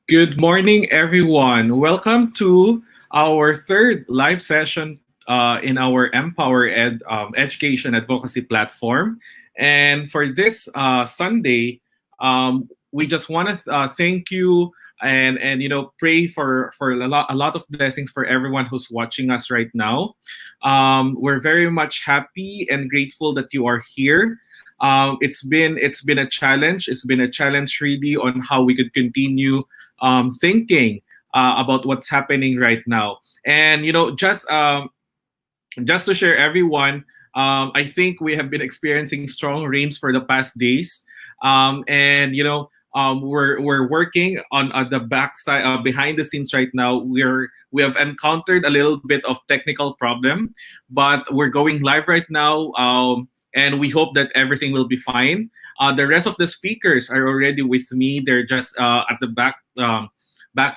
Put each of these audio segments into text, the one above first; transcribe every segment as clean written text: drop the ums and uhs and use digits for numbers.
Good morning, everyone. Welcome to our third live session in our empowerED education advocacy platform. And for this Sunday, we just want to thank you and pray for a lot of blessings for everyone who's watching us right now. We're very much happy and grateful that you are here. It's been a challenge. It's been a challenge really on how we could continue thinking about what's happening right now. And just to share everyone, I think we have been experiencing strong rains for the past days, and we're working on the backside, behind the scenes right now. We have encountered a little bit of technical problem, but we're going live right now, and we hope that everything will be fine. The rest of the speakers are already with me. They're just at the back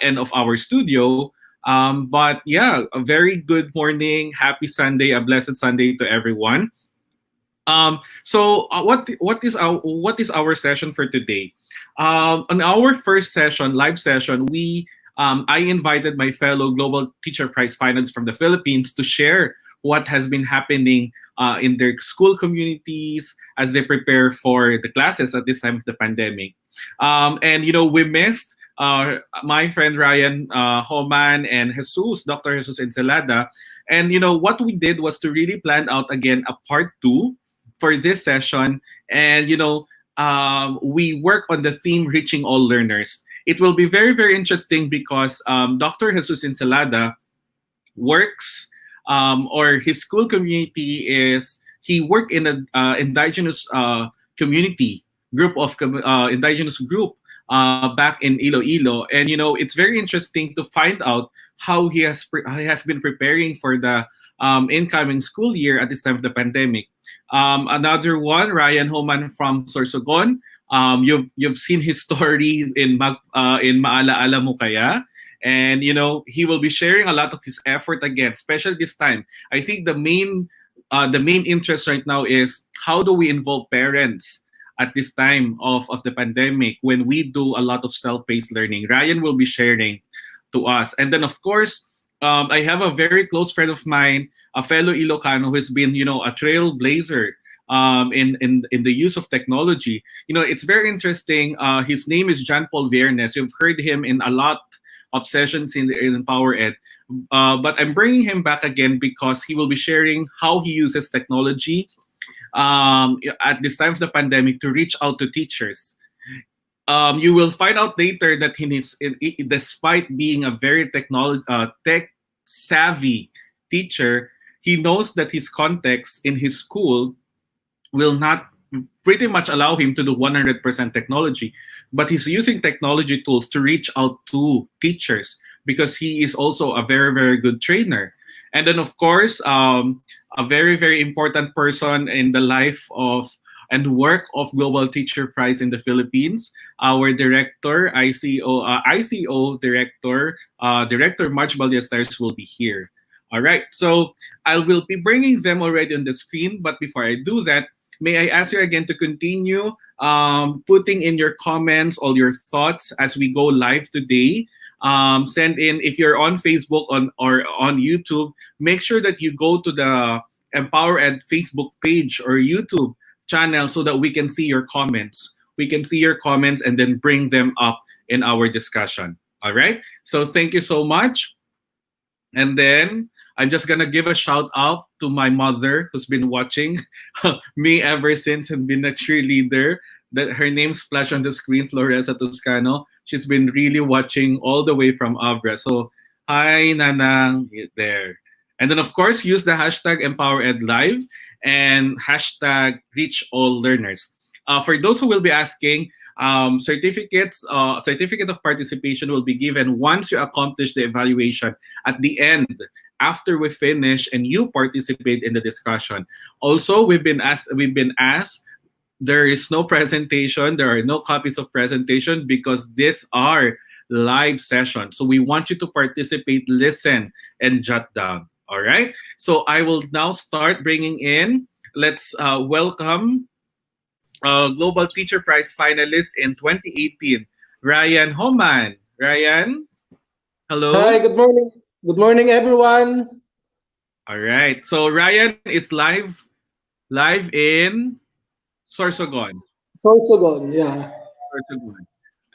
end of our studio. But yeah, a very good morning, happy Sunday, a blessed Sunday to everyone. What is our session for today? On our first session, live session, I invited my fellow Global Teacher Prize Finalists from the Philippines to share what has been happening in their school communities as they prepare for the classes at this time of the pandemic. We missed my friend Ryan Homan and Dr. Jesus Encelada. And what we did was to really plan out again a part two for this session. And we work on the theme reaching all learners. It will be very, very interesting because Dr. Jesus Encelada works, or his school community is, he worked in an indigenous community indigenous group back in Iloilo. And it's very interesting to find out how he has been preparing for the incoming school year at this time of the pandemic. Another one, Ryan Homan from Sorsogon. You've seen his story in Maalaala Mo Kaya. And he will be sharing a lot of his effort again, especially this time. I think the main interest right now is how do we involve parents at this time of the pandemic when we do a lot of self-paced learning. Ryan will be sharing to us. And then, of course, I have a very close friend of mine, a fellow Ilocano who has been, a trailblazer in the use of technology. It's very interesting. His name is John Paul Viernes. You've heard him in a lot of sessions in EmpowerED. But I'm bringing him back again because he will be sharing how he uses technology at this time of the pandemic to reach out to teachers. You will find out later that despite being a very tech savvy teacher, he knows that his context in his school will not pretty much allow him to do 100% technology, but he's using technology tools to reach out to teachers because he is also a very, very good trainer. And then, of course, a very, very important person in the life of and work of Global Teacher Prize in the Philippines, our director, ICO director, Director March Ballesteros will be here. All right, so I will be bringing them already on the screen, but before I do that, may I ask you again to continue putting in your comments, all your thoughts as we go live today. Send in, if you're on Facebook or on YouTube, make sure that you go to the empowerED Facebook page or YouTube channel so that we can see your comments. We can see your comments and then bring them up in our discussion. All right? So thank you so much. And then I'm just going to give a shout out to my mother who's been watching me ever since and been a cheerleader. That her name's flashed on the screen, Floresa Toscano. She's been really watching all the way from Abra. So, hi, Nanang, there. And then, of course, use the hashtag EmpowerEdLive and hashtag ReachAllLearners. For those who will be asking, certificate of participation will be given once you accomplish the evaluation at the end, after we finish and you participate in the discussion. Also, we've been asked. There is no presentation. There are no copies of presentation because these are live sessions. So we want you to participate, listen, and jot down. All right. So I will now start bringing in. Let's welcome Global Teacher Prize finalist in 2018, Ryan Homan. Ryan, Hi, hello. good morning. Good morning, everyone. All right. So Ryan is live in Sorsogon. Sorsogon, yeah. Sorsogon.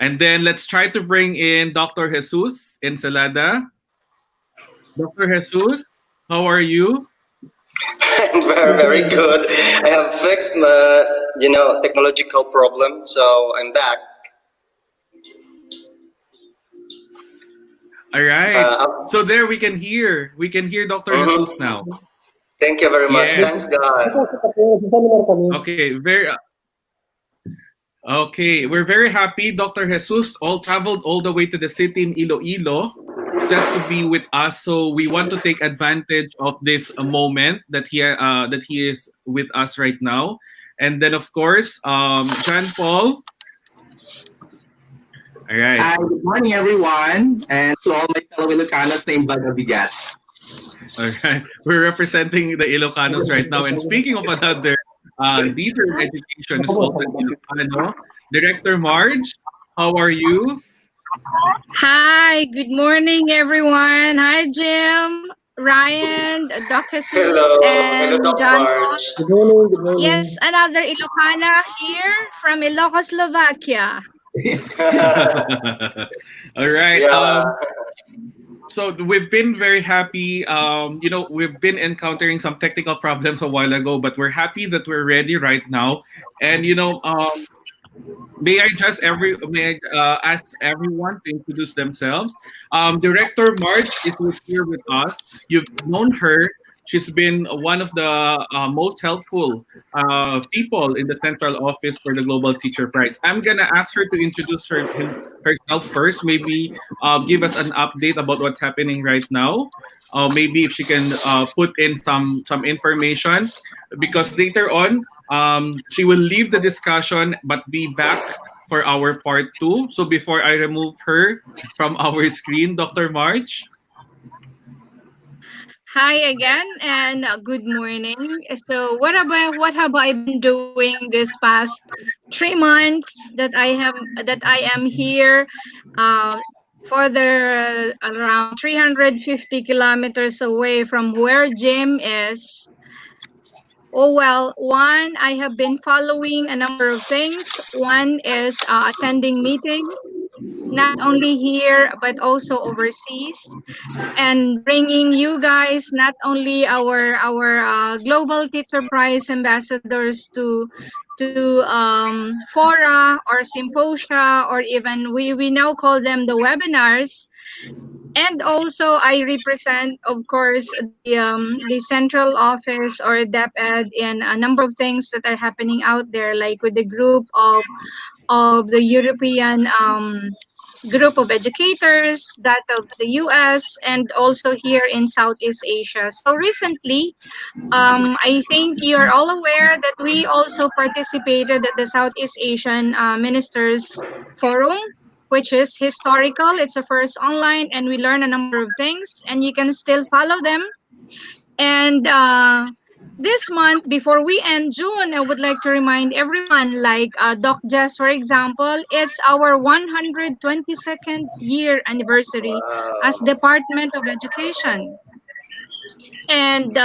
And then let's try to bring in Dr. Jesus in Salada. Dr. Jesus, how are you? Very, very good. I have fixed my, technological problem, so I'm back. All right. Uh, So there we can hear Dr. Jesus now. mhm. Thank you very much. Yes. Thanks, God. Okay, okay. We're very happy Dr. Jesus all traveled all the way to the city in Iloilo just to be with us. So we want to take advantage of this moment that he is with us right now. And then of course, John Paul. All right. Hi, good morning everyone, and to all my fellow Ilocanos na Imbaga Bigat. All right. We're representing the Ilocanos right now. And speaking of another leader in education who's also an Ilocano, Director Marge, how are you? Hi, good morning, everyone. Hi, Jim, Ryan, Doc Jesus, Hello. Hello, and Doc John Paul. March. Good morning, good Yes, morning. another Ilocana here from Ilocoslovakia. All right. Yeah. So we've been very happy. We've been encountering some technical problems a while ago, but we're happy that we're ready right now. And may I ask everyone to introduce themselves? Director March is here with us. You've known her. She's been one of the most helpful people in the central office for the Global Teacher Prize. I'm gonna ask her to introduce herself first. Maybe give us an update about what's happening right now. Maybe if she can put in some information, because later on she will leave the discussion but be back for our part two. So before I remove her from our screen, Dr. March. Hi again, and good morning. So, what have I been doing this past 3 months that I am here? Uh, Further around 350 kilometers away from where Jim is. Oh, well, one, I have been following a number of things. One is attending meetings, not only here, but also overseas, and bringing you guys not only our Global Teacher Prize ambassadors to fora or symposia, or even we now call them the webinars. And also, I represent, of course, the central office or DepEd in a number of things that are happening out there, like with the group of the European group of educators, that of the US, and also here in Southeast Asia. So recently, I think you're all aware that we also participated at the Southeast Asian Ministers Forum, which is historical. It's a first online, and we learn a number of things, and you can still follow them. And this month, before we end June, I would like to remind everyone, like Doc Jess, for example, it's our 122nd year anniversary as Wow. Department of Education. And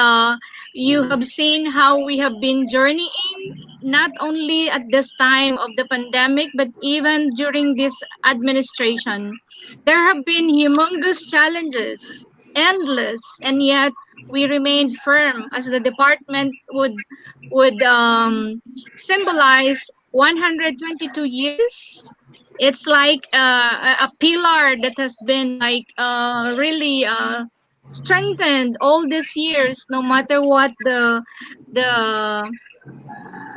you have seen how we have been journeying, not only at this time of the pandemic, but even during this administration. There have been humongous challenges, endless, and yet we remained firm, as the department would symbolize 122 years. It's like a pillar that has been like really strengthened all these years, no matter the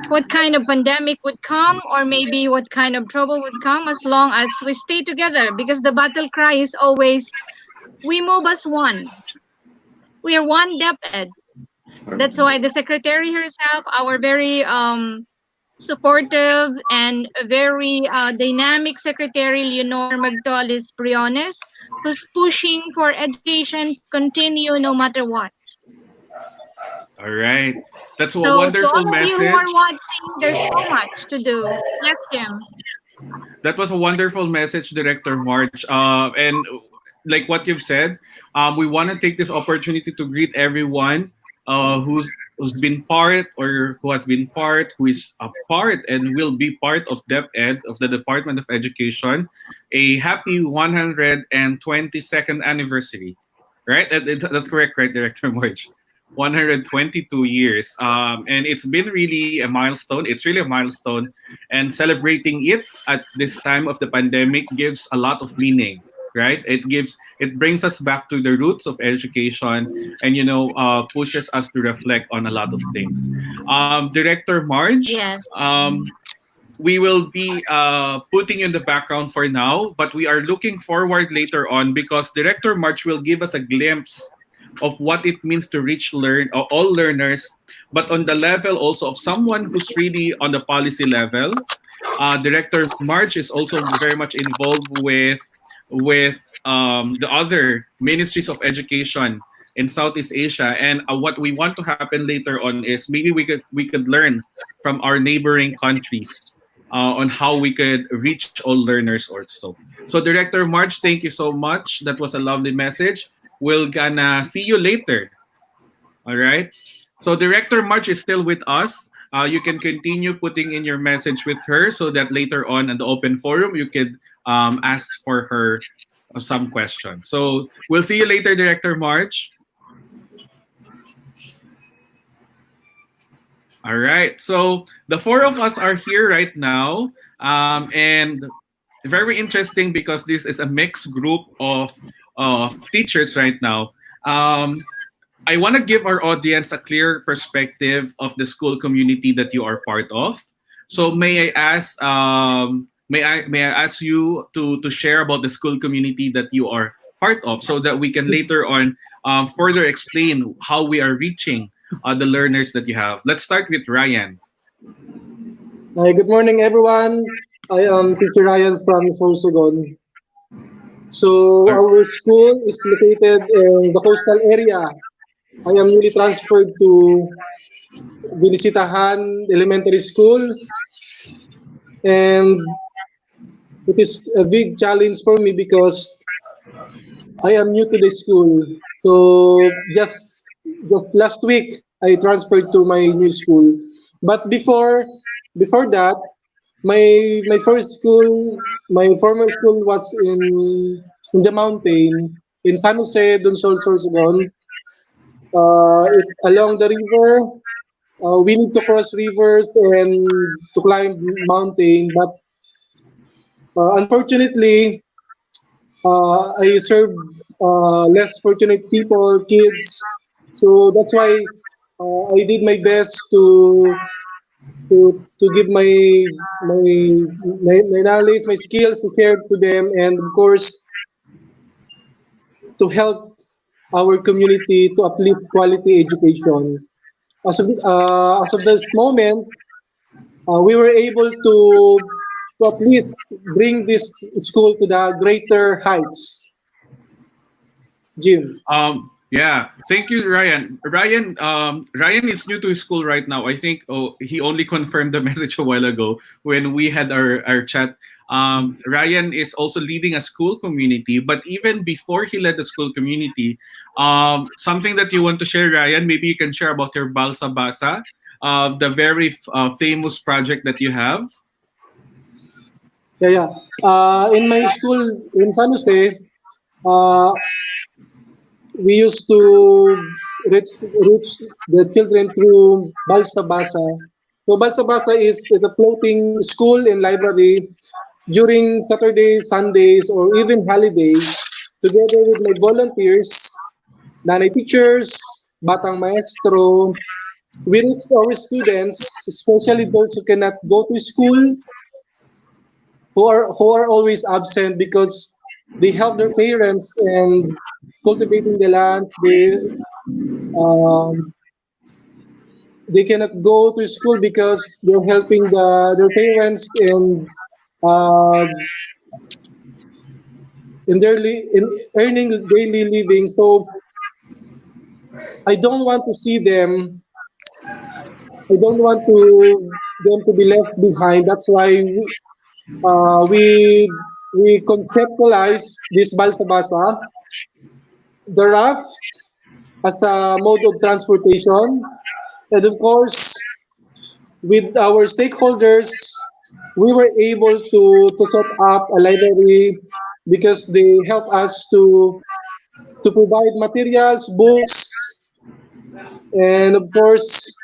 what kind of pandemic would come, or maybe what kind of trouble would come, as long as we stay together, because the battle cry is always, we move as one. We are one DepEd. That's why the secretary herself, our very supportive and very dynamic secretary, Leonor Magdolis Briones, who's pushing for education to continue no matter what. All right. That's a So to wonderful all of you who are message. watching, there's so much to do. Yes, Jim. That was a wonderful message, Director March. And like what you've said, we want to take this opportunity to greet everyone who's been part or who has been part, who is a part and will be part of DepEd of the Department of Education. A happy 122nd anniversary, right? That's correct, right, Director March? 122 years. And it's been really a milestone. It's really a milestone. And celebrating it at this time of the pandemic gives a lot of meaning, right? It brings us back to the roots of education, and pushes us to reflect on a lot of things. Director Marge, Yes. we will be putting you in the background for now, but we are looking forward later on because Director March will give us a glimpse of what it means to reach all learners, but on the level also of someone who's really on the policy level. Director March is also very much involved with the other ministries of education in Southeast Asia, and what we want to happen later on is maybe we could learn from our neighboring countries on how we could reach all learners also. So Director March, thank you so much. That was a lovely message. We're gonna see you later. All right. So Director March is still with us. You can continue putting in your message with her so that later on in the open forum you could ask for her some questions. So we'll see you later, Director March. All right. So the four of us are here right now, and very interesting because this is a mixed group of teachers right now. I want to give our audience a clear perspective of the school community that you are part of. So may I ask you to share about the school community that you are part of, so that we can later on further explain how we are reaching the learners that you have. Let's start with Ryan. Hi, good morning, everyone. I am Teacher Ryan from Sorsogon. So Or- our school is located in the coastal area. I am newly transferred to Binisitahan Elementary School, and it is a big challenge for me because I am new to the school. So just last week I transferred to my new school. But before that, my first school, my former school was in the mountain in San Jose, Donsol, Sorsogon. Along the river, we need to cross rivers and to climb mountain. But unfortunately, I serve less fortunate people, kids. So that's why I did my best to give my knowledge, my skills to share to them, and of course to help our community to uplift quality education. As of this moment, we were able to at least bring this school to the greater heights. Jim. Yeah, thank you, Ryan. Ryan is new to his school right now. I think he only confirmed the message a while ago when we had our chat. Ryan is also leading a school community, but even before he led the school community, something that you want to share, Ryan, maybe you can share about your Balsa Basa, the very famous project that you have. Yeah, yeah. In my school in San Jose, uh, we used to reach the children through Balsa Basa. So Balsa Basa is a floating school and library during Saturdays, Sundays, or even holidays. Together with my volunteers, nanay teachers, batang maestro, we reach our students, especially those who cannot go to school, who are always absent because they help their parents and cultivating the lands. Um, they cannot go to school because they're helping their parents uh, in earning daily living. So I don't want to see them. I don't want to them to be left behind. That's why we conceptualize this balsa-basa, the raft as a mode of transportation, and of course, with our stakeholders, we were able to set up a library because they help us to provide materials, books, and of course,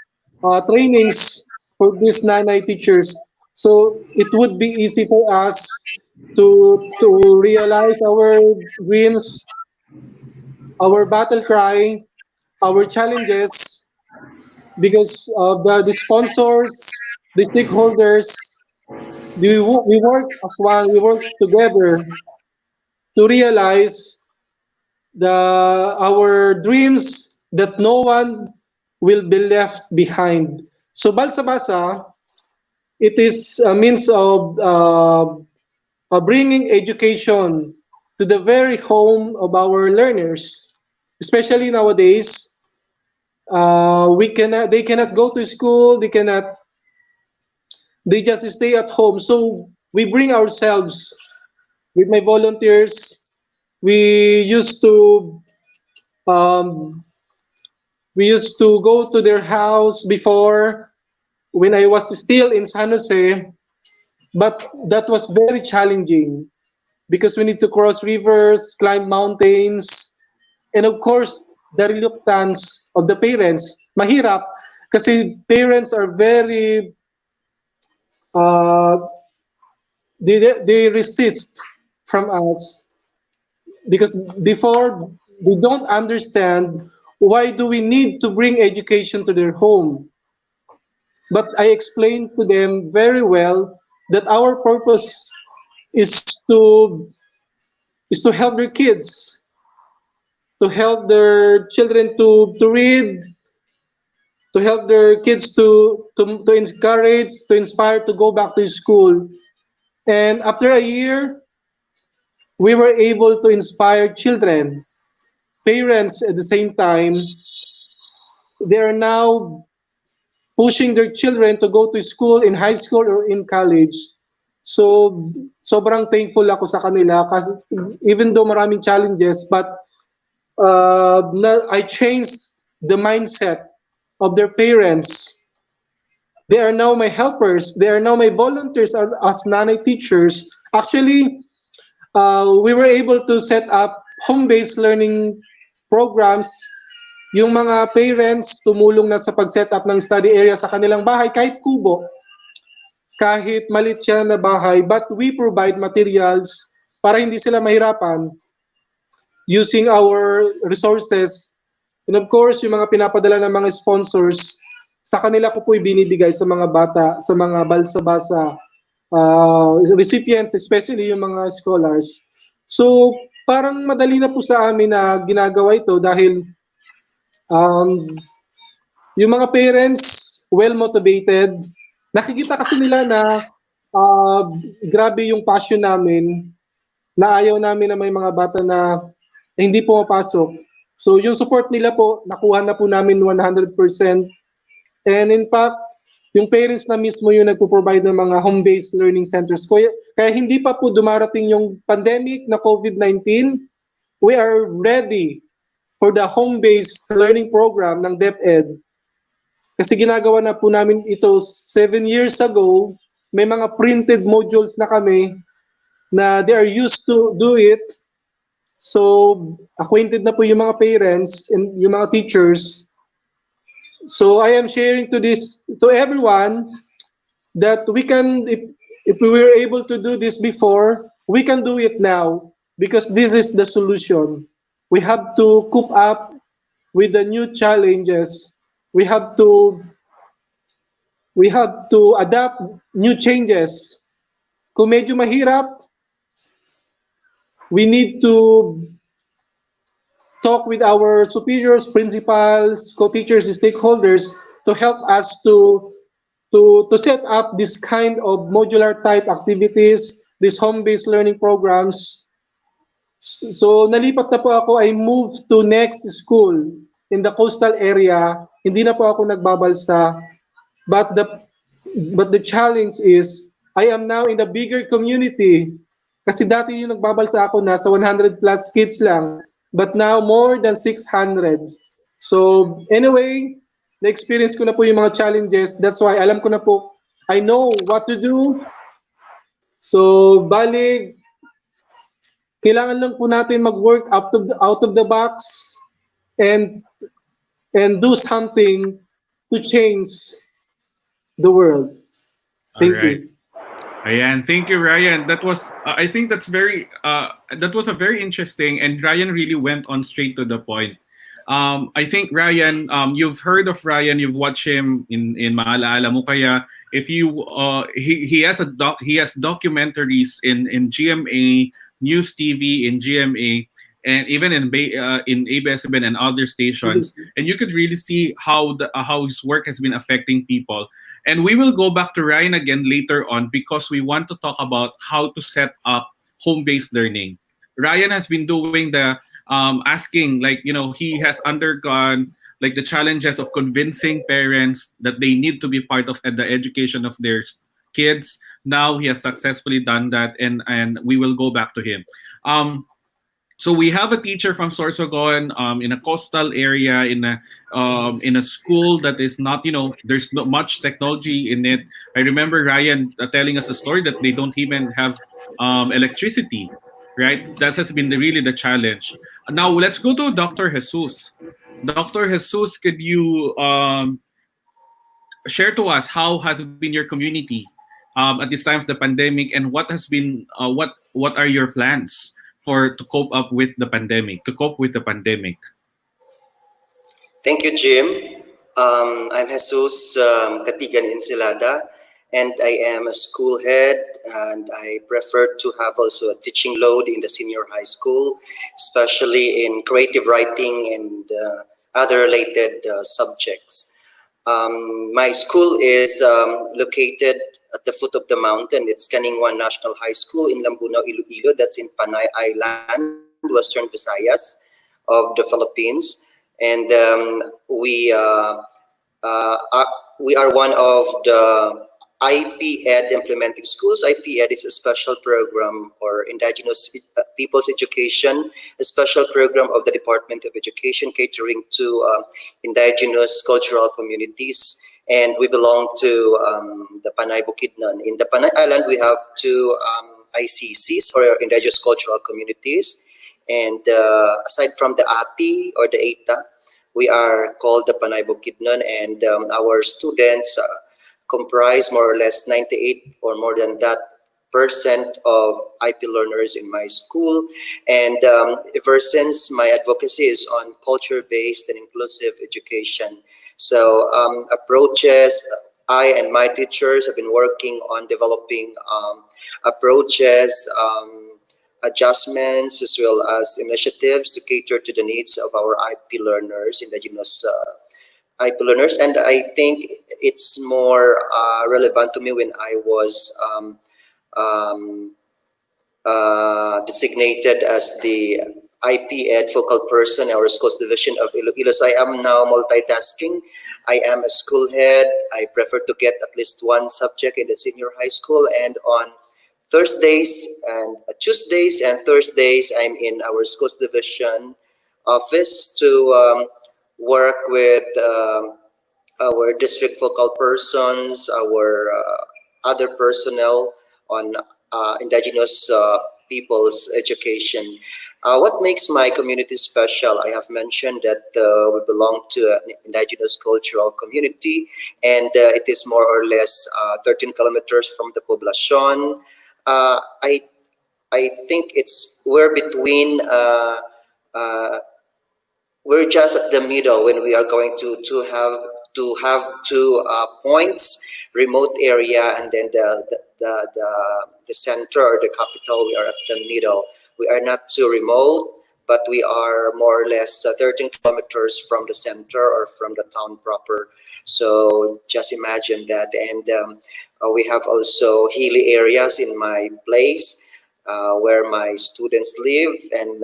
trainings for these nanay teachers. So it would be easy for us to realize our dreams, our battle cry, our challenges, because of the sponsors, the stakeholders, we work as one, we work together to realize the our dreams that no one will be left behind. So Balsa Basa, it is a means of bringing education to the very home of our learners, especially nowadays. They cannot go to school, they just stay at home. So we bring ourselves with my volunteers. We used to um, we used to go to their house before when I was still in San Jose, but that was very challenging because we need to cross rivers, climb mountains, and of course the reluctance of the parents. Mahirap kasi parents are very uh, they resist from us because before they don't understand why do we need to bring education to their home. But I explained to them very well that our purpose is to is to help their kids, to help their children to read, to help their kids to encourage, to inspire to go back to school. And after a year, we were able to inspire children, parents at the same time. They are now pushing their children to go to school in high school or in college. So, sobrang thankful ako sa kanila kasi even though maraming challenges, but I changed the mindset of their parents. They are now my helpers. They are now my volunteers as nanay teachers. Actually, we were able to set up home-based learning programs. Yung mga parents tumulong na sa pag-set up ng study area sa kanilang bahay, kahit kubo, kahit maliit siya na bahay, but we provide materials para hindi sila mahirapan using our resources. And of course, yung mga pinapadala ng mga sponsors, sa kanila ko po ibinibigay sa mga bata, sa mga balsa-basa recipients, especially yung mga scholars. So, parang madali na po sa amin na ginagawa ito dahil yung mga parents, well-motivated, nakikita kasi nila na grabe yung passion namin, na ayaw namin na may mga bata na hindi pumapasok. So yung support nila po, nakuha na po namin 100%. And in fact, yung parents na mismo yung nagpo-provide ng mga home-based learning centers. Kaya hindi pa po dumarating yung pandemic na COVID-19, we are ready for the home-based learning program ng DepEd. Kasi ginagawa na po namin ito 7 years ago. May mga printed modules na kami na they are used to do it. So, acquainted na po yung mga parents and yung mga teachers. So, I am sharing to everyone that we can, if we were able to do this before, we can do it now because this is the solution. We have to cope up with the new challenges. We have to adapt new changes. Kung medyo mahirap, we need to talk with our superiors, principals, co-teachers, stakeholders to help us to set up this kind of modular type activities, these home-based learning programs. So nalipat na po ako, I moved to next school in the coastal area. Hindi na po ako nagbabalsa. But the challenge is I am now in a bigger community. Kasi dati yung nagbabalsa ako nasa 100 plus kids lang, but now more than 600. So anyway, na-experience ko na po yung mga challenges. That's why alam ko na po, I know what to do. So bali, kailangan lang po natin mag-work out of the box and do something to change the world. Thank All right. you. Ayan, thank you, Ryan. That was, I think that was a very interesting, and Ryan really went on straight to the point. I think Ryan, you've heard of Ryan, you've watched him in Maalaala Mo Kaya. If you, he has documentaries in GMA, News TV, in GMA, and even in ABS-CBN and other stations, and you could really see how his work has been affecting people. And we will go back to Ryan again later on because we want to talk about how to set up home-based learning. Ryan has been doing the asking, like, he has undergone like the challenges of convincing parents that they need to be part of the education of their kids. Now he has successfully done that, and we will go back to him. So we have a teacher from Sorsogon in a coastal area in a school that is not, there's not much technology in it. I remember Ryan telling us a story that they don't even have electricity, right? That has been really the challenge. Now let's go to Dr. Jesus. Dr. Jesus, could you share to us how has been your community at this time of the pandemic, and what has been what are your plans for to cope up with the pandemic, to cope with the pandemic? Thank you, Jim. I'm Jesus Katigan Ensilada, and I am a school head, and I prefer to have also a teaching load in the senior high school, especially in creative writing and other related subjects. My school is located at the foot of the mountain. It's Kaningwan National High School in Lambunaw, Iloilo. That's in Panay Island, Western Visayas of the Philippines. And we are one of the IPED implementing schools. IPED is a special program for Indigenous people's education, a special program of the Department of Education catering to Indigenous cultural communities. And we belong to the Panay Bukidnon. In the Panay Island, we have two ICCs, or Indigenous cultural communities. And aside from the ATI or the ETA, we are called the Panay Bukidnon, and our students comprise more or less 98 or more than that % of IP learners in my school. And ever since, my advocacy is on culture-based and inclusive education. So approaches, I and my teachers have been working on developing approaches, adjustments, as well as initiatives to cater to the needs of our IP learners, Indigenous IP learners. And I think it's more relevant to me when I was designated as the IP Ed focal person in our schools division of Iloilo. So I am now multitasking. I am a school head. I prefer to get at least one subject in the senior high school, and on Thursdays and Tuesdays and Thursdays, I'm in our schools division office to work with our district focal persons, our other personnel on Indigenous people's education. What makes my community special? I have mentioned that we belong to an Indigenous cultural community, and it is more or less 13 kilometers from the poblacion. I think we're between we're just at the middle when we are going to have two points, remote area, and then the center or the capital. We are at the middle. We are not too remote, but we are more or less 13 kilometers from the center or from the town proper. So just imagine that. And we have also hilly areas in my place where my students live, and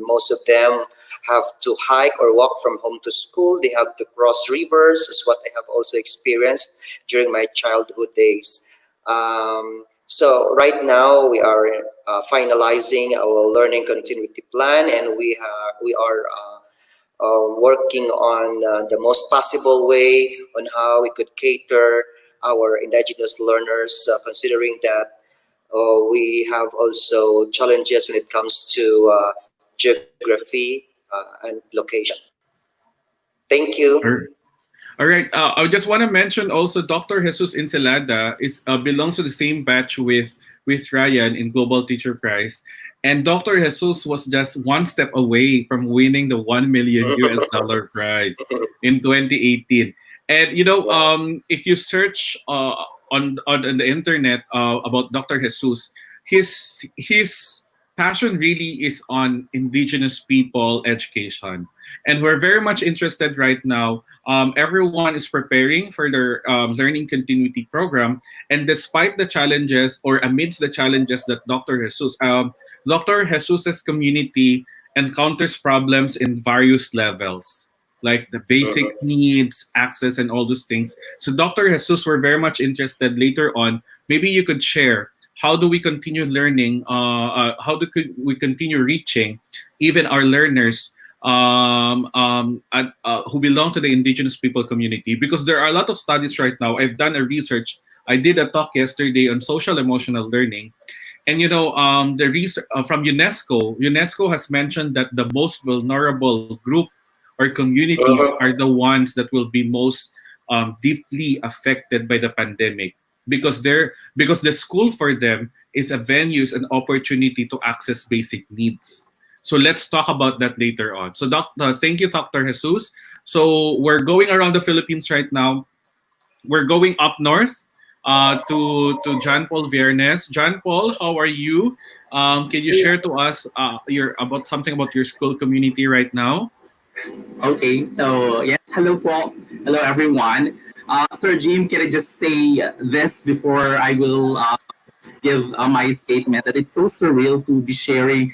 most of them have to hike or walk from home to school. They have to cross rivers, is what I have also experienced during my childhood days. So right now we are finalizing our learning continuity plan, and we are working on the most possible way on how we could cater our indigenous learners, considering that we have also challenges when it comes to geography and location. Thank you. All right. I just want to mention also Dr. Jesus Encelada is belongs to the same batch with Ryan in Global Teacher Prize, and Dr. Jesus was just one step away from winning the 1 million US dollar prize in 2018. And if you search on the internet about Dr. Jesus, his passion really is on Indigenous people education, and we're very much interested right now. Everyone is preparing for their learning continuity program, and despite the challenges or amidst the challenges that Dr. Jesus's community encounters problems in various levels, like the basic needs, access, and all those things. So, Dr. Jesus, we're very much interested later on. Maybe you could share how do we continue learning? We continue reaching even our learners who belong to the indigenous people community, because there are a lot of studies right now. I've done a research. I did a talk yesterday on social emotional learning, and the research from UNESCO has mentioned that the most vulnerable group or communities are the ones that will be most deeply affected by the pandemic, because the school for them is a venues an opportunity to access basic needs. So let's talk about that later on. So, thank you, Dr. Jesus. So we're going around the Philippines right now. We're going up north to John Paul Viernes. John Paul, how are you? Can you share to us something about your school community right now? Okay, so yes, hello po. Hello everyone. Sir Jim, can I just say this before I will give my statement, that it's so surreal to be sharing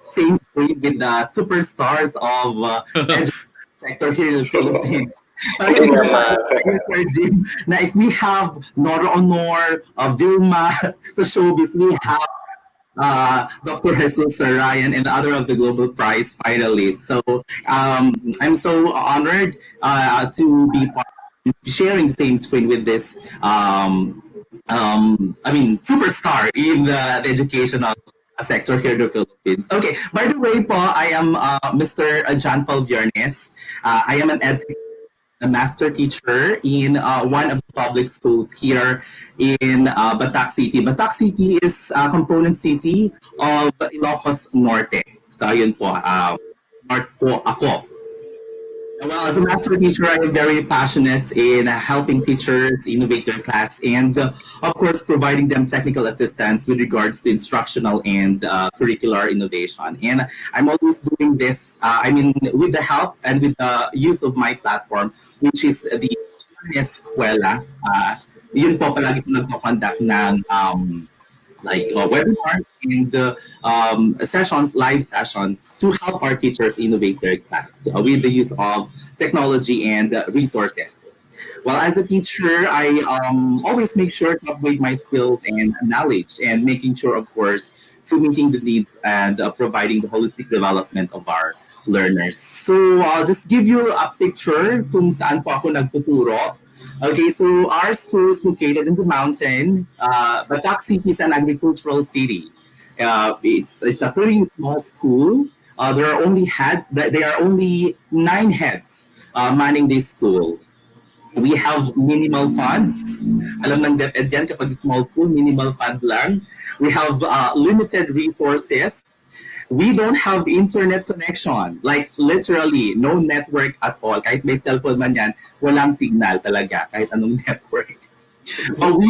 same screen with the superstars of education sector here in the Philippines. Hindi Yes, naman. Sir Jim, na if we have Nora Honor, Vilma sa showbiz, we have Dr. Jesus, Sir Ryan, and other of the Global Prize finalists. So I'm so honored to be part sharing same screen with this superstar in the educational sector here in the Philippines. Okay, by the way po, I am Mr. John Paul Viernes. I am an EdTech a master teacher in one of the public schools here in Batak City. Batak City is a component city of Ilocos Norte. So yun po, North po ako. Well, as a master teacher, I am very passionate in helping teachers innovate their class and, of course, providing them technical assistance with regards to instructional and curricular innovation. And I'm always doing this, with the help and with the use of my platform, which is the Escuela. Yun po palagi po nagpo-conduct ng webinars and sessions, live sessions to help our teachers innovate their class with the use of technology and resources. Well, as a teacher, I always make sure to upgrade my skills and knowledge, and making sure, of course, to meeting the needs and providing the holistic development of our learners. So I'll just give you a picture kung saan po ako nagtuturo. Okay, so our school is located in the mountain. Batak City is an agricultural city. It's a pretty small school. There are only 9 heads manning this school. We have minimal funds. Alam ng DepEd yan, kapag small school, minimal fund lang. We have limited resources. We don't have internet connection. Like literally, no network at all. Kahit may cellphone man yan, walang signal talaga, kahit anong network. But we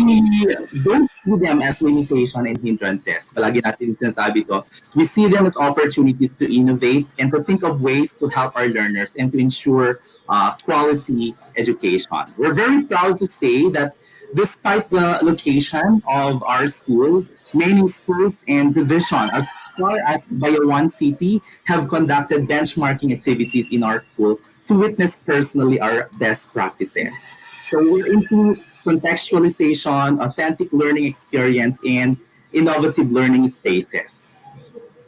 don't see them as limitation and hindrances. Palagi natin sinasabi to. We see them as opportunities to innovate and to think of ways to help our learners and to ensure quality education. We're very proud to say that despite the location of our school, many schools and division, as far as Bayo One City, have conducted benchmarking activities in our school to witness personally our best practices. So we're into contextualization, authentic learning experience, and innovative learning spaces.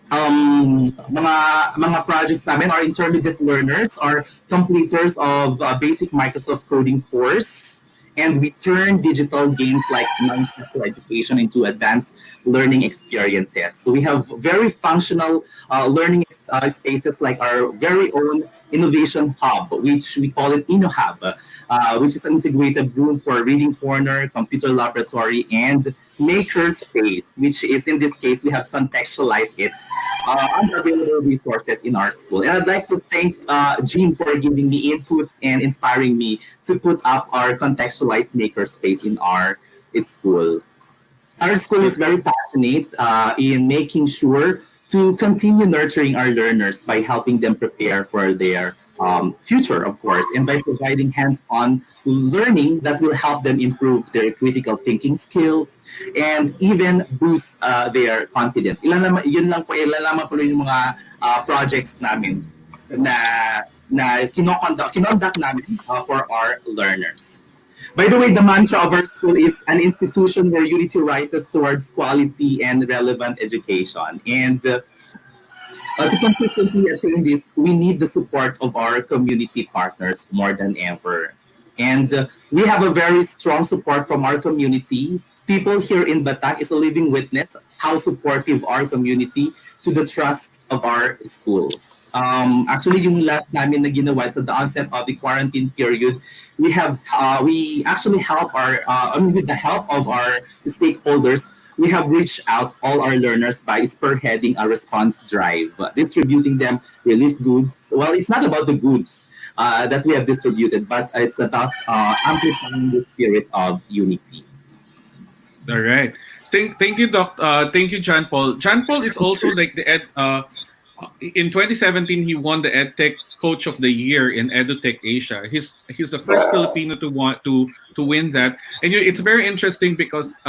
Mga projects namin are intermediate learners or completers of basic Microsoft coding course, and we turn digital games like non-technical education into advanced learning experiences. So we have very functional learning spaces like our very own innovation hub, which we call it InnoHub, which is an integrated room for reading corner, computer laboratory, and maker space, which is in this case we have contextualized it on available resources in our school. And I'd like to thank Jean for giving me inputs and inspiring me to put up our contextualized maker space in our school. Our school is very passionate in making sure to continue nurturing our learners by helping them prepare for their future, of course, and by providing hands-on learning that will help them improve their critical thinking skills and even boost their confidence. Yun lang po, ilan lamang po yung mga projects namin na kinonduct namin for our learners. By the way, the mantra of our school is an institution where unity rises towards quality and relevant education. And to consistently attain this, we need the support of our community partners more than ever. And we have a very strong support from our community. People here in Batak is a living witness how supportive our community to the trusts of our school. Actually, yung last namin na ginawa sa the onset of the quarantine period, we actually help with the help of our stakeholders, we have reached out all our learners by spearheading a response drive, distributing them relief goods. Well, it's not about the goods that we have distributed, but it's about amplifying the spirit of unity. All right. Thank you, Doc. Thank you, John Paul. John Paul is also like the in 2017 he won the EdTech Coach of the Year in EdTech Asia. He's the first Filipino to win that, and it's very interesting because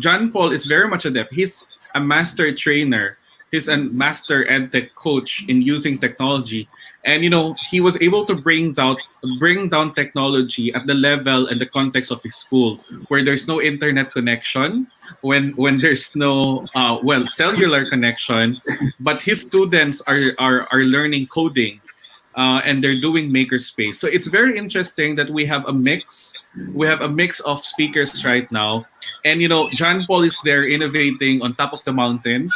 John Paul is very much adept. He's a master trainer. He's a master EdTech coach in using technology, and he was able to bring down technology at the level and the context of his school, where there's no internet connection, when there's no cellular connection, but his students are learning coding, and they're doing makerspace. So it's very interesting that we have a mix. We have a mix of speakers right now, and John Paul is there innovating on top of the mountain,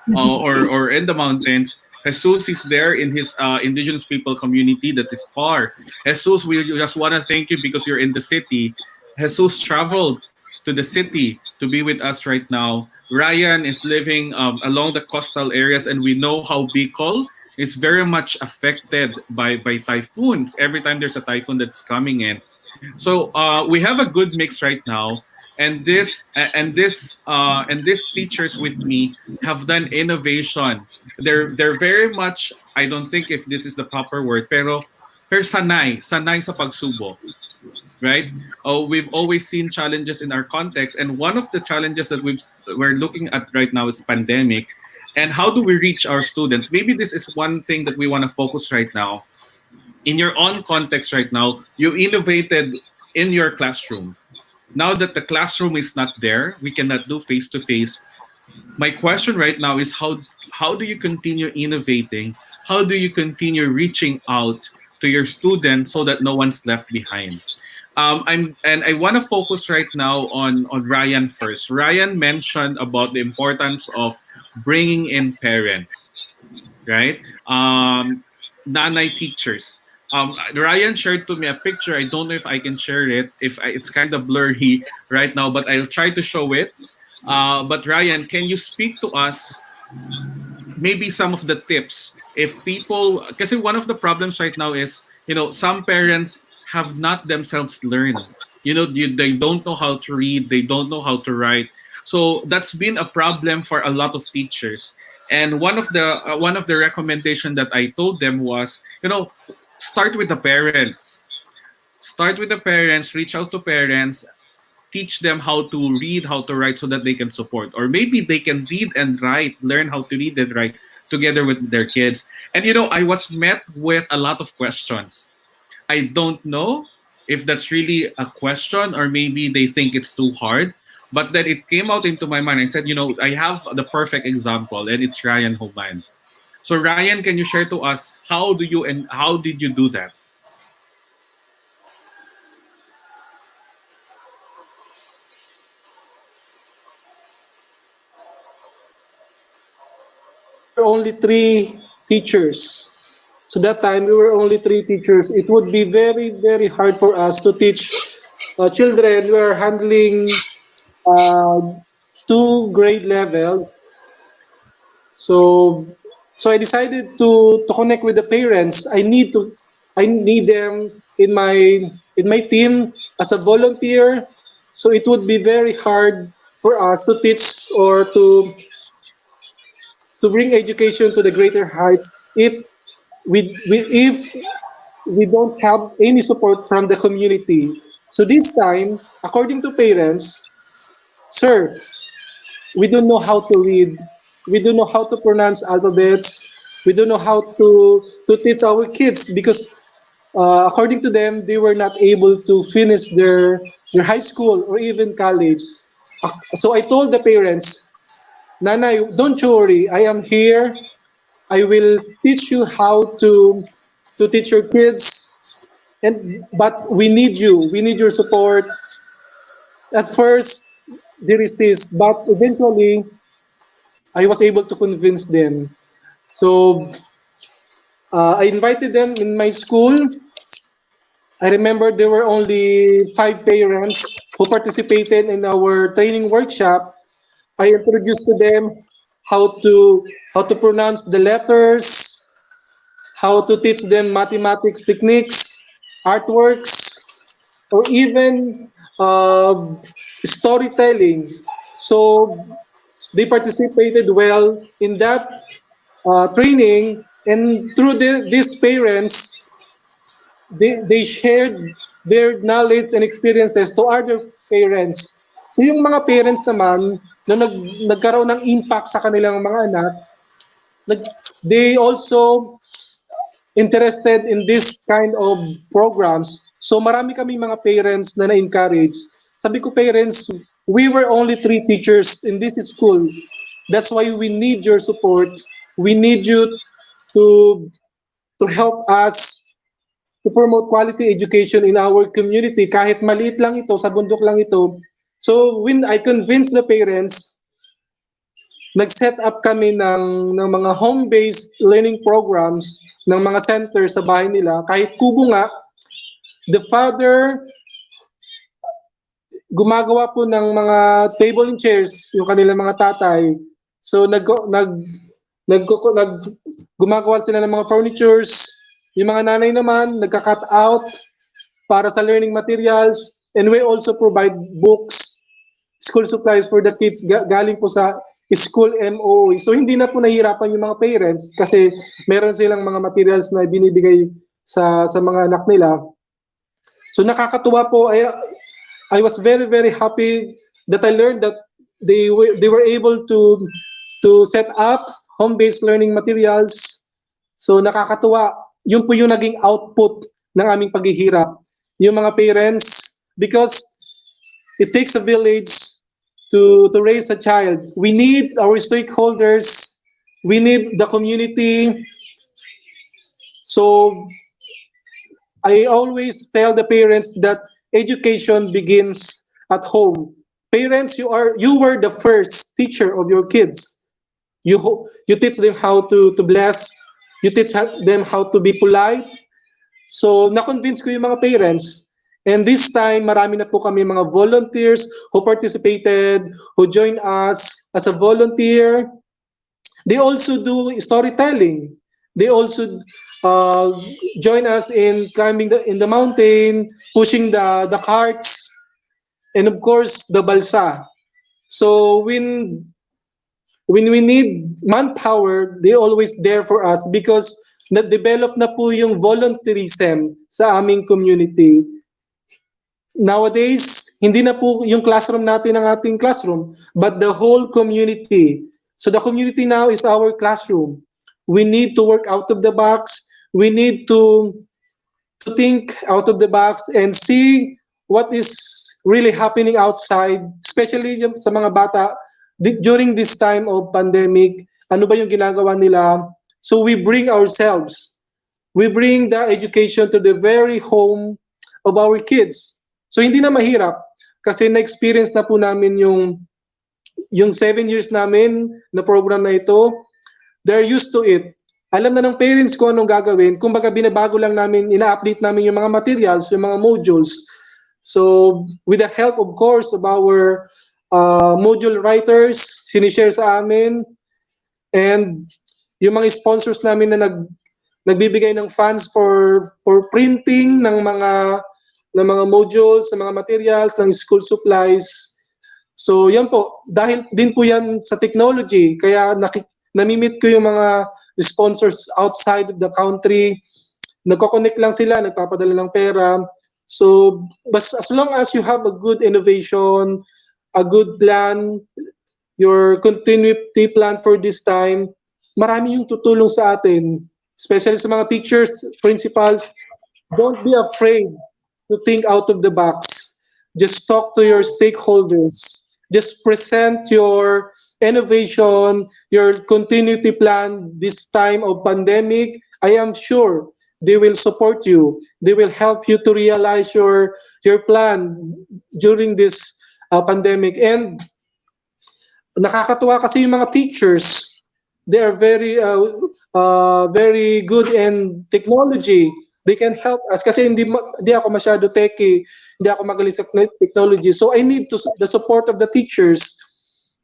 or in the mountains. Jesus is there in his indigenous people community that is far. Jesus, we just want to thank you because you're in the city. Jesus traveled to the city to be with us right now. Ryan is living along the coastal areas, and we know how Bicol is very much affected by typhoons. Every time there's a typhoon that's coming in. So we have a good mix right now. And these teachers with me have done innovation. They're very much, I don't think if this is the proper word, pero sanay sa pagsubok, right? We've always seen challenges in our context, and one of the challenges that we're looking at right now is pandemic, and how do we reach our students? Maybe this is one thing that we want to focus right now. In your own context right now, you innovated in your classroom. Now that the classroom is not there, we cannot do face-to-face. My question right now is how do you continue innovating? How do you continue reaching out to your students so that no one's left behind? I want to focus right now on Ryan first. Ryan mentioned about the importance of bringing in parents, right? Nanay teachers. Ryan shared to me a picture. I don't know if I can share it. It's kind of blurry right now, but I'll try to show it. But Ryan, can you speak to us maybe some of the tips if people, because one of the problems right now is, some parents have not themselves learned. They don't know how to read, they don't know how to write. So that's been a problem for a lot of teachers. And one of the recommendation that I told them was, start with the parents. Start with the parents, reach out to parents, teach them how to read, how to write so that they can support. Or maybe they can read and write, learn how to read and write together with their kids. And I was met with a lot of questions. I don't know if that's really a question or maybe they think it's too hard. But then it came out into my mind. I said, I have the perfect example, and it's Ryan Homan. So Ryan, can you share to us how did you do that? There were only three teachers. So that time we were only three teachers. It would be very, very hard for us to teach children. We are handling uh, two grade levels. So so I decided to connect with the parents. I need them in my team as a volunteer. So it would be very hard for us to teach or to bring education to the greater heights if we don't have any support from the community. So this time, according to parents, sir, we don't know how to read, we don't know how to pronounce alphabets, we don't know how to teach our kids because according to them, they were not able to finish their high school or even college. So I told the parents, Nanay, don't you worry, I am here. I will teach you how to teach your kids. And but we need you. We need your support. At first, they resist, but eventually, I was able to convince them. So I invited them in my school. I remember there were only 5 parents who participated in our training workshop. I introduced to them how to how to pronounce the letters, how to teach them mathematics techniques, artworks, or even storytelling. So they participated well in that training, and through these parents, they shared their knowledge and experiences to other parents. So yung mga parents naman, nung nagkaroon ng impact sa kanilang mga anak, nag, they also interested in this kind of programs. So marami kami mga parents na na-encourage. Sabi ko, parents, we were only 3 teachers in this school. That's why we need your support. We need you to to help us to promote quality education in our community. Kahit maliit lang ito, sa bundok lang ito. So when I convinced the parents, nag-set up kami ng mga home-based learning programs ng mga center sa bahay nila. Kahit kubo nga, the father gumagawa po ng mga table and chairs, yung kanilang mga tatay. So nag gumagawa sila ng mga furnitures. Yung mga nanay naman, nagka-cut out para sa learning materials. And we also provide books, school supplies for the kids galing po sa school MOE. So hindi na po nahihirapan yung mga parents kasi meron silang mga materials na binibigay sa mga anak nila. So nakakatuwa po. I was very, very happy that I learned that they were able to set up home-based learning materials. So nakakatuwa. Yun po yung naging output ng aming paghihirap. Yung mga parents, because it takes a village to raise a child. We need our stakeholders. We need the community. So I always tell the parents that education begins at home. Parents, you were the first teacher of your kids. You teach them how to bless. You teach them how to be polite. So na-convince ko yung mga parents. And this time, marami na po kami mga volunteers who participated, who joined us as a volunteer. They also do storytelling. They also join us in climbing in the mountain, pushing the carts, and of course, the balsa. So when we need manpower, they always there for us because na-develop na po yung volunteerism sa aming community. Nowadays, hindi na po yung classroom natin ang ating classroom, but the whole community. So the community now is our classroom. We need to work out of the box. We need to think out of the box and see what is really happening outside, especially sa mga bata during this time of pandemic. Ano ba yung ginagawa nila? So we bring ourselves. We bring the education to the very home of our kids. So hindi na mahirap kasi na-experience na po namin yung 7 years namin na program na ito. They're used to it. Alam na ng parents ko anong gagawin. Kumbaga binabago lang namin, ina-update namin yung mga materials, yung mga modules. So with the help of course of our module writers, sinishare sa amin, and yung mga sponsors namin na nagbibigay ng funds for printing ng mga modules, ng mga materials, ng school supplies. So yan po, dahil din po yan sa technology, kaya namimit ko yung mga sponsors outside of the country. Nagko-connect lang sila, nagpapadala ng pera. So as long as you have a good innovation, a good plan, your continuity plan for this time, marami yung tutulong sa atin, especially sa mga teachers, principals. Don't be afraid to think out of the box. Just talk to your stakeholders. Just present your innovation, your continuity plan this time of pandemic. I am sure they will support you. They will help you to realize your plan during this pandemic. And nakakatuwa kasi yung mga teachers, they are very good in technology. They can help us kasi hindi ako masyado techy, hindi ako magaling sa technology. So I need the support of the teachers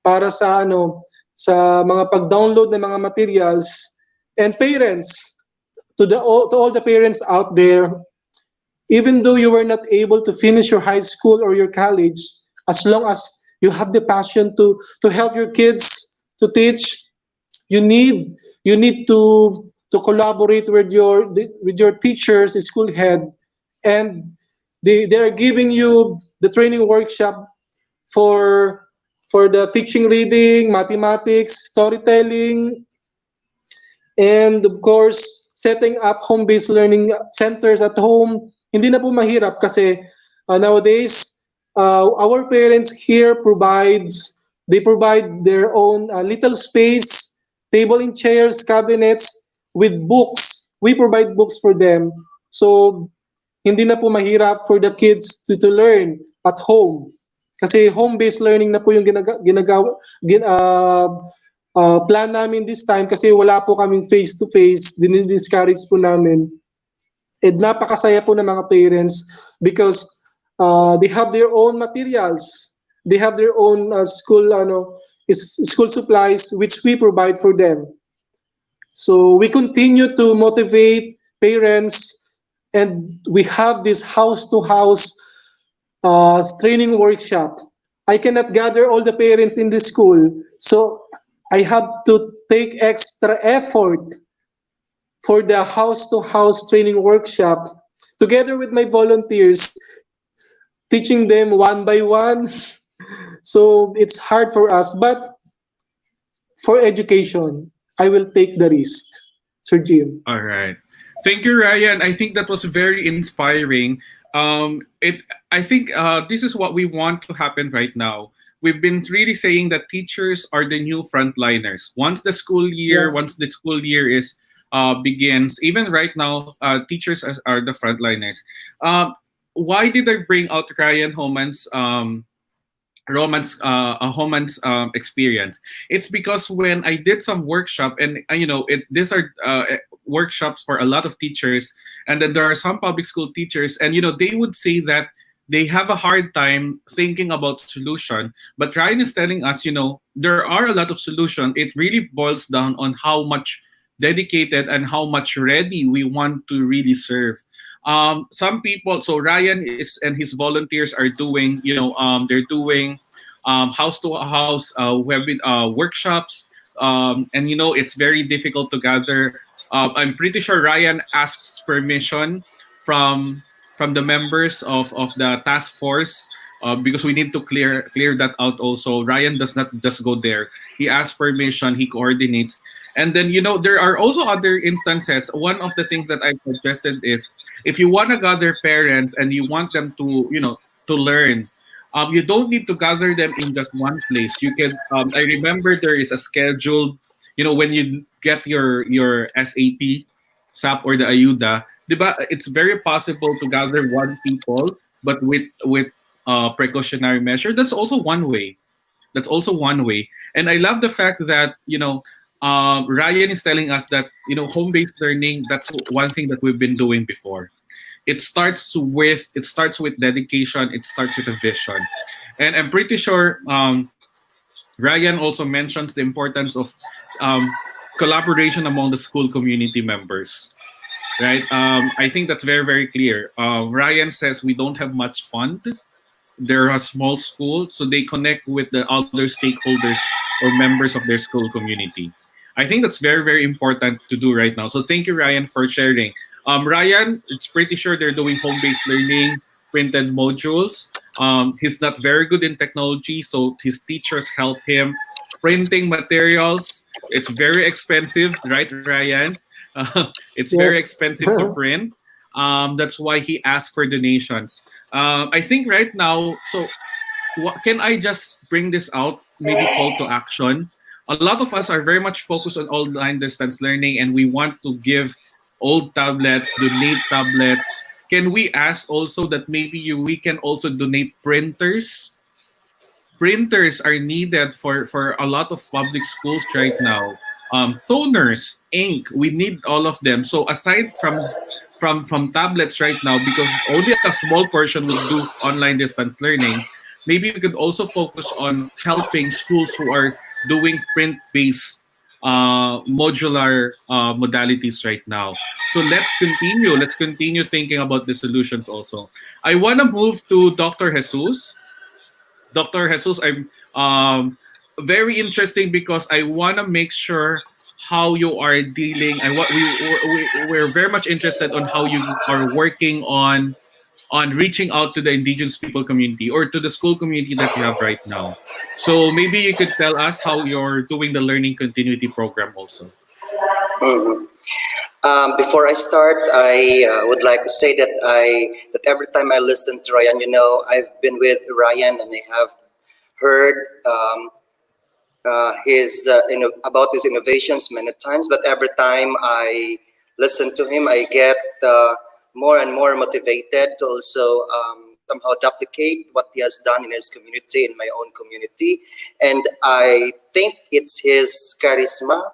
para sa mga pag-download ng mga materials, and parents, to all the parents out there, even though you were not able to finish your high school or your college, as long as you have the passion to help your kids to teach, you need to collaborate with your teachers, school head, and they are giving you the training workshop for the teaching reading, mathematics, storytelling, and of course setting up home-based learning centers at home. Hindi na po mahirap kasi nowadays our parents here provide their own little space, table and chairs, cabinets with books. We provide books for them. So hindi na po mahirap for the kids to learn at home. Kasi home-based learning na po yung plan namin this time kasi wala po kaming face-to-face, dinidiscourage po namin. And napakasaya po ng mga parents because they have their own materials. They have their own school supplies which we provide for them. So we continue to motivate parents, and we have this house-to-house training workshop. I cannot gather all the parents in the school, so I have to take extra effort for the house-to-house training workshop together with my volunteers, teaching them one by one. So it's hard for us, but for education, I will take the risk. Sir Jim. All right. Thank you, Ryan. I think that was very inspiring. I think this is what we want to happen right now. We've been really saying that teachers are the new frontliners. Once the school year is begins, even right now, teachers are the frontliners. Why did I bring out Ryan Homan's experience? It's because when I did some workshop, and these are workshops for a lot of teachers, and then there are some public school teachers, and they would say that they have a hard time thinking about solution. But Ryan is telling us, there are a lot of solutions. It really boils down on how much dedicated and how much ready we want to really serve. Some people, so Ryan and his volunteers are doing, they're doing house to house workshops, and it's very difficult to gather. I'm pretty sure Ryan asks permission from the members of the task force because we need to clear that out also. Ryan does not just go there. He asks permission, he coordinates. And then, there are also other instances. One of the things that I suggested is, if you want to gather parents and you want them to, to learn, you don't need to gather them in just one place. You can, I remember there is a scheduled, when you get your SAP, SAP or the Ayuda, diba, it's very possible to gather one people, but with precautionary measure. That's also one way. That's also one way. And I love the fact that, Ryan is telling us that, home-based learning, that's one thing that we've been doing before. It starts with dedication, it starts with a vision. And I'm pretty sure Ryan also mentions the importance of collaboration among the school community members. Right? I think that's very, very clear. Ryan says we don't have much fund. They're a small school, so they connect with the other stakeholders or members of their school community. I think that's very, very important to do right now. So thank you, Ryan, for sharing. Ryan, it's pretty sure they're doing home-based learning, printed modules. He's not very good in technology, so his teachers help him. Printing materials, it's very expensive, right, Ryan? It's very Yes. expensive to print. That's why he asked for donations. I think right now, so can I just bring this out? Maybe call to action. A lot of us are very much focused on online distance learning, and we want to give old tablets, donate tablets. Can we ask also that maybe we can also donate printers? Printers are needed for a lot of public schools right now. Toners, ink, we need all of them. So aside from tablets right now, because only a small portion would do online distance learning, maybe we could also focus on helping schools who are doing print-based modular modalities right now. So let's continue. Let's continue thinking about the solutions also. I want to move to Dr. Jesus. Dr. Jesus, I'm very interesting because I want to make sure how you are dealing. I what we're very much interested on how you are working on reaching out to the indigenous people community or to the school community that you have right now. So maybe you could tell us how you're doing the learning continuity program also. Mhm. Before I start, I would like to say that every time I listen to Ryan, I've been with Ryan and I have heard about his innovations many times. But every time I listen to him, I get more and more motivated to also somehow duplicate what he has done in his community, in my own community. And I think it's his charisma,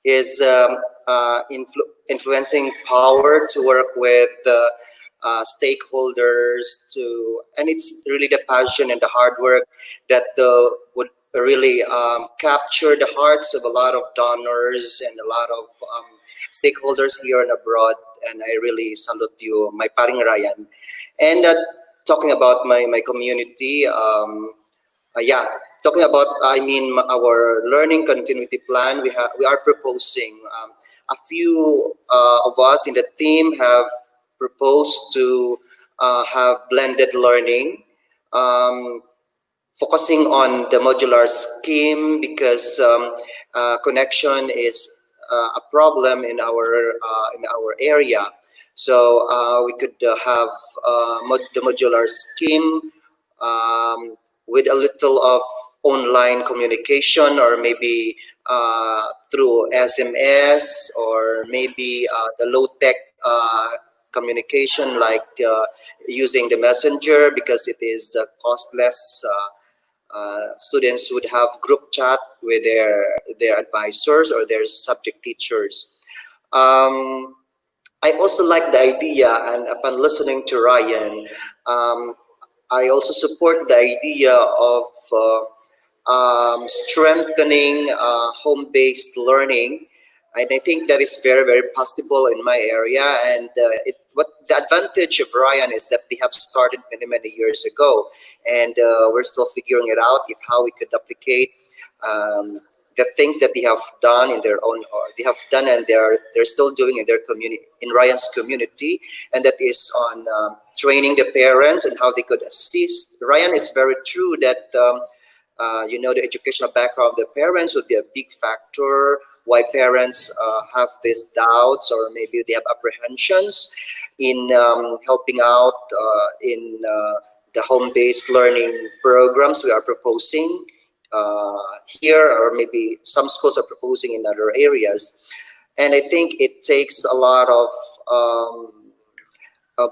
his influencing power to work with stakeholders and it's really the passion and the hard work that would really capture the hearts of a lot of donors and a lot of stakeholders here and abroad. And I really salute you, my paring Ryan. And talking about my community, yeah, talking about, our learning continuity plan, we are proposing, a few of us in the team have proposed to have blended learning, focusing on the modular scheme because connection is a problem in our area. So we could have the modular scheme with a little of online communication, or maybe through SMS, or maybe the low-tech communication, like using the messenger, because it is costless. Students would have group chat with their advisors or their subject teachers. I also like the idea, and upon listening to Ryan, I also support the idea of strengthening home-based learning, and I think that is very, very possible in my area. And what the advantage of Ryan is that they have started many, many years ago, and we're still figuring it out if how we could duplicate the things that they have done in their own, or they have done and they're still doing in their community, in Ryan's community, and that is on training the parents and how they could assist. Ryan is very true that The educational background of the parents would be a big factor. Why parents have these doubts, or maybe they have apprehensions in helping out in the home-based learning programs we are proposing here, or maybe some schools are proposing in other areas. And I think it takes a lot of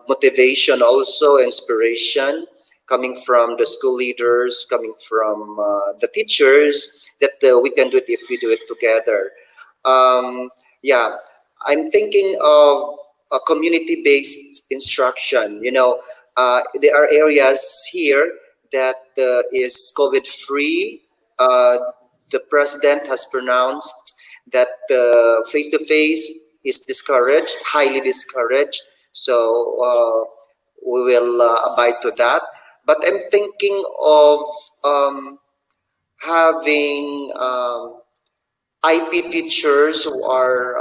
motivation, also inspiration, coming from the school leaders, coming from the teachers, that we can do it if we do it together. Yeah, I'm thinking of a community-based instruction. There are areas here that is COVID-free. The president has pronounced that face-to-face is discouraged, highly discouraged. So we will abide to that. But I'm thinking of having IP teachers who are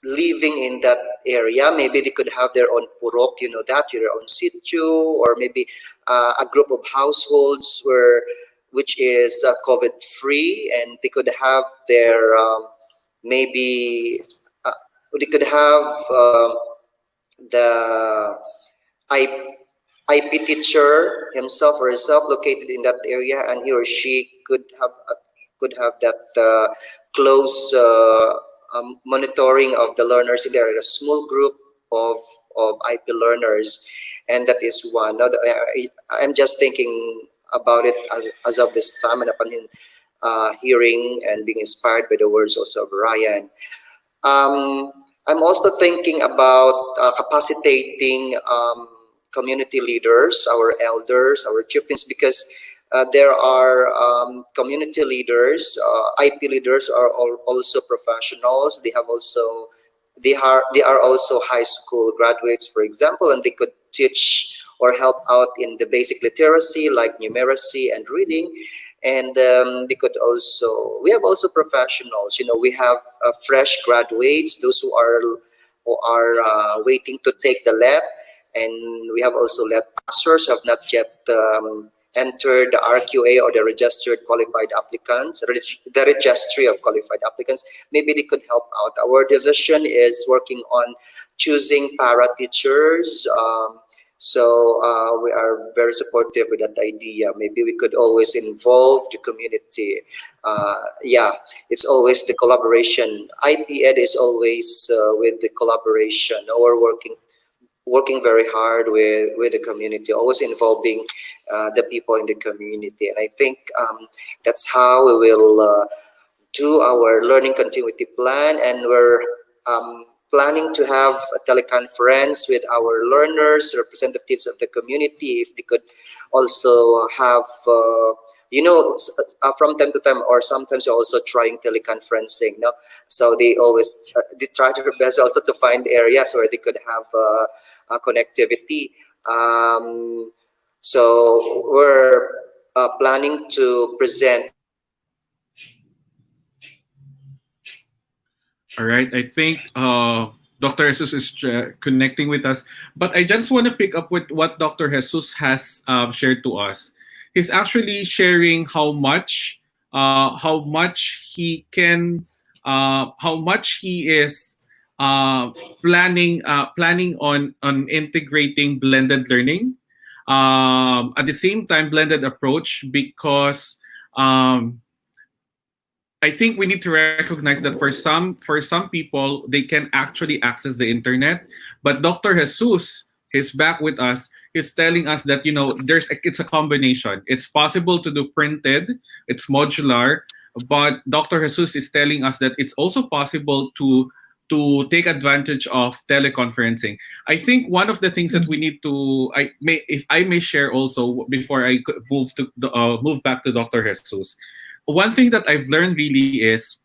living in that area. Maybe they could have their own purok, their own sitio, or maybe a group of households which is COVID free, and they could have their maybe they could have the I, IP teacher himself or herself located in that area, and he or she could have that close monitoring of the learners in there, a small group of IP learners, and that is one. Now, I'm just thinking about it as of this time, and upon hearing and being inspired by the words also of Ryan. I'm also thinking about capacitating community leaders, our elders, our chieftains, because there are community leaders, IP leaders are also professionals. They are also high school graduates, for example, and they could teach or help out in the basic literacy like numeracy and reading. And we have also professionals. We have fresh graduates, those who are waiting to take the LET, and we have also LET passers who have not yet entered the RQA, or the registered qualified applicants, the registry of qualified applicants. Maybe they could help out. Our division is working on choosing para teachers. So we are very supportive with that idea. Maybe we could always involve the community. Yeah, it's always the collaboration. IP-Ed is always with the collaboration. We're working very hard with the community, always involving the people in the community. And I think that's how we will do our learning continuity plan. And we're planning to have a teleconference with our learners, representatives of the community, if they could also have, from time to time, or sometimes they're also trying teleconferencing. No? So they try their best also to find areas where they could have connectivity. So we're planning to present. All right, I think Dr. Jesus is connecting with us, but I just want to pick up with what Dr. Jesus has shared to us. He's actually sharing how much he can, how much he is planning on integrating blended learning. At the same time, blended approach, because I think we need to recognize that for some people, they can actually access the internet. But Dr. Jesus is back with us. He's telling us that it's a combination. It's possible to do printed. It's modular. But Dr. Jesus is telling us that it's also possible to take advantage of teleconferencing. I think one of the things that we need to, if I may share also before I move back to Dr. Jesus. One thing that I've learned really is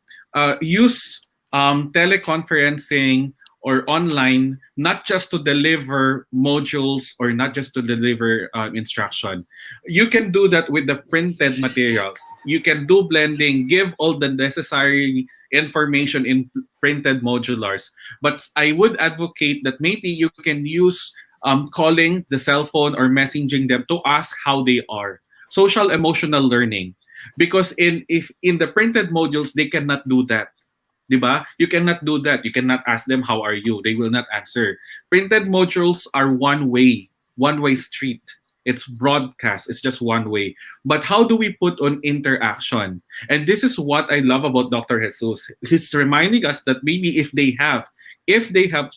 use teleconferencing or online, not just to deliver modules or not just to deliver instruction. You can do that with the printed materials. You can do blending, give all the necessary information in printed modulars. But I would advocate that maybe you can use calling the cell phone or messaging them to ask how they are. Social emotional learning. because if in the printed modules they cannot do that. Diba? You cannot do that. You cannot ask them how are you. They will not answer. Printed modules are one way street. It's broadcast. It's just one way. But how do we put on interaction? And this is what I love about Dr. Jesus. He's reminding us that maybe if they have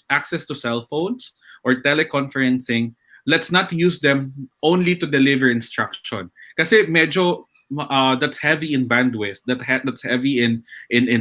access to cell phones or teleconferencing, let's not use them only to deliver instruction. Kasi medyo that's heavy in bandwidth, that's heavy in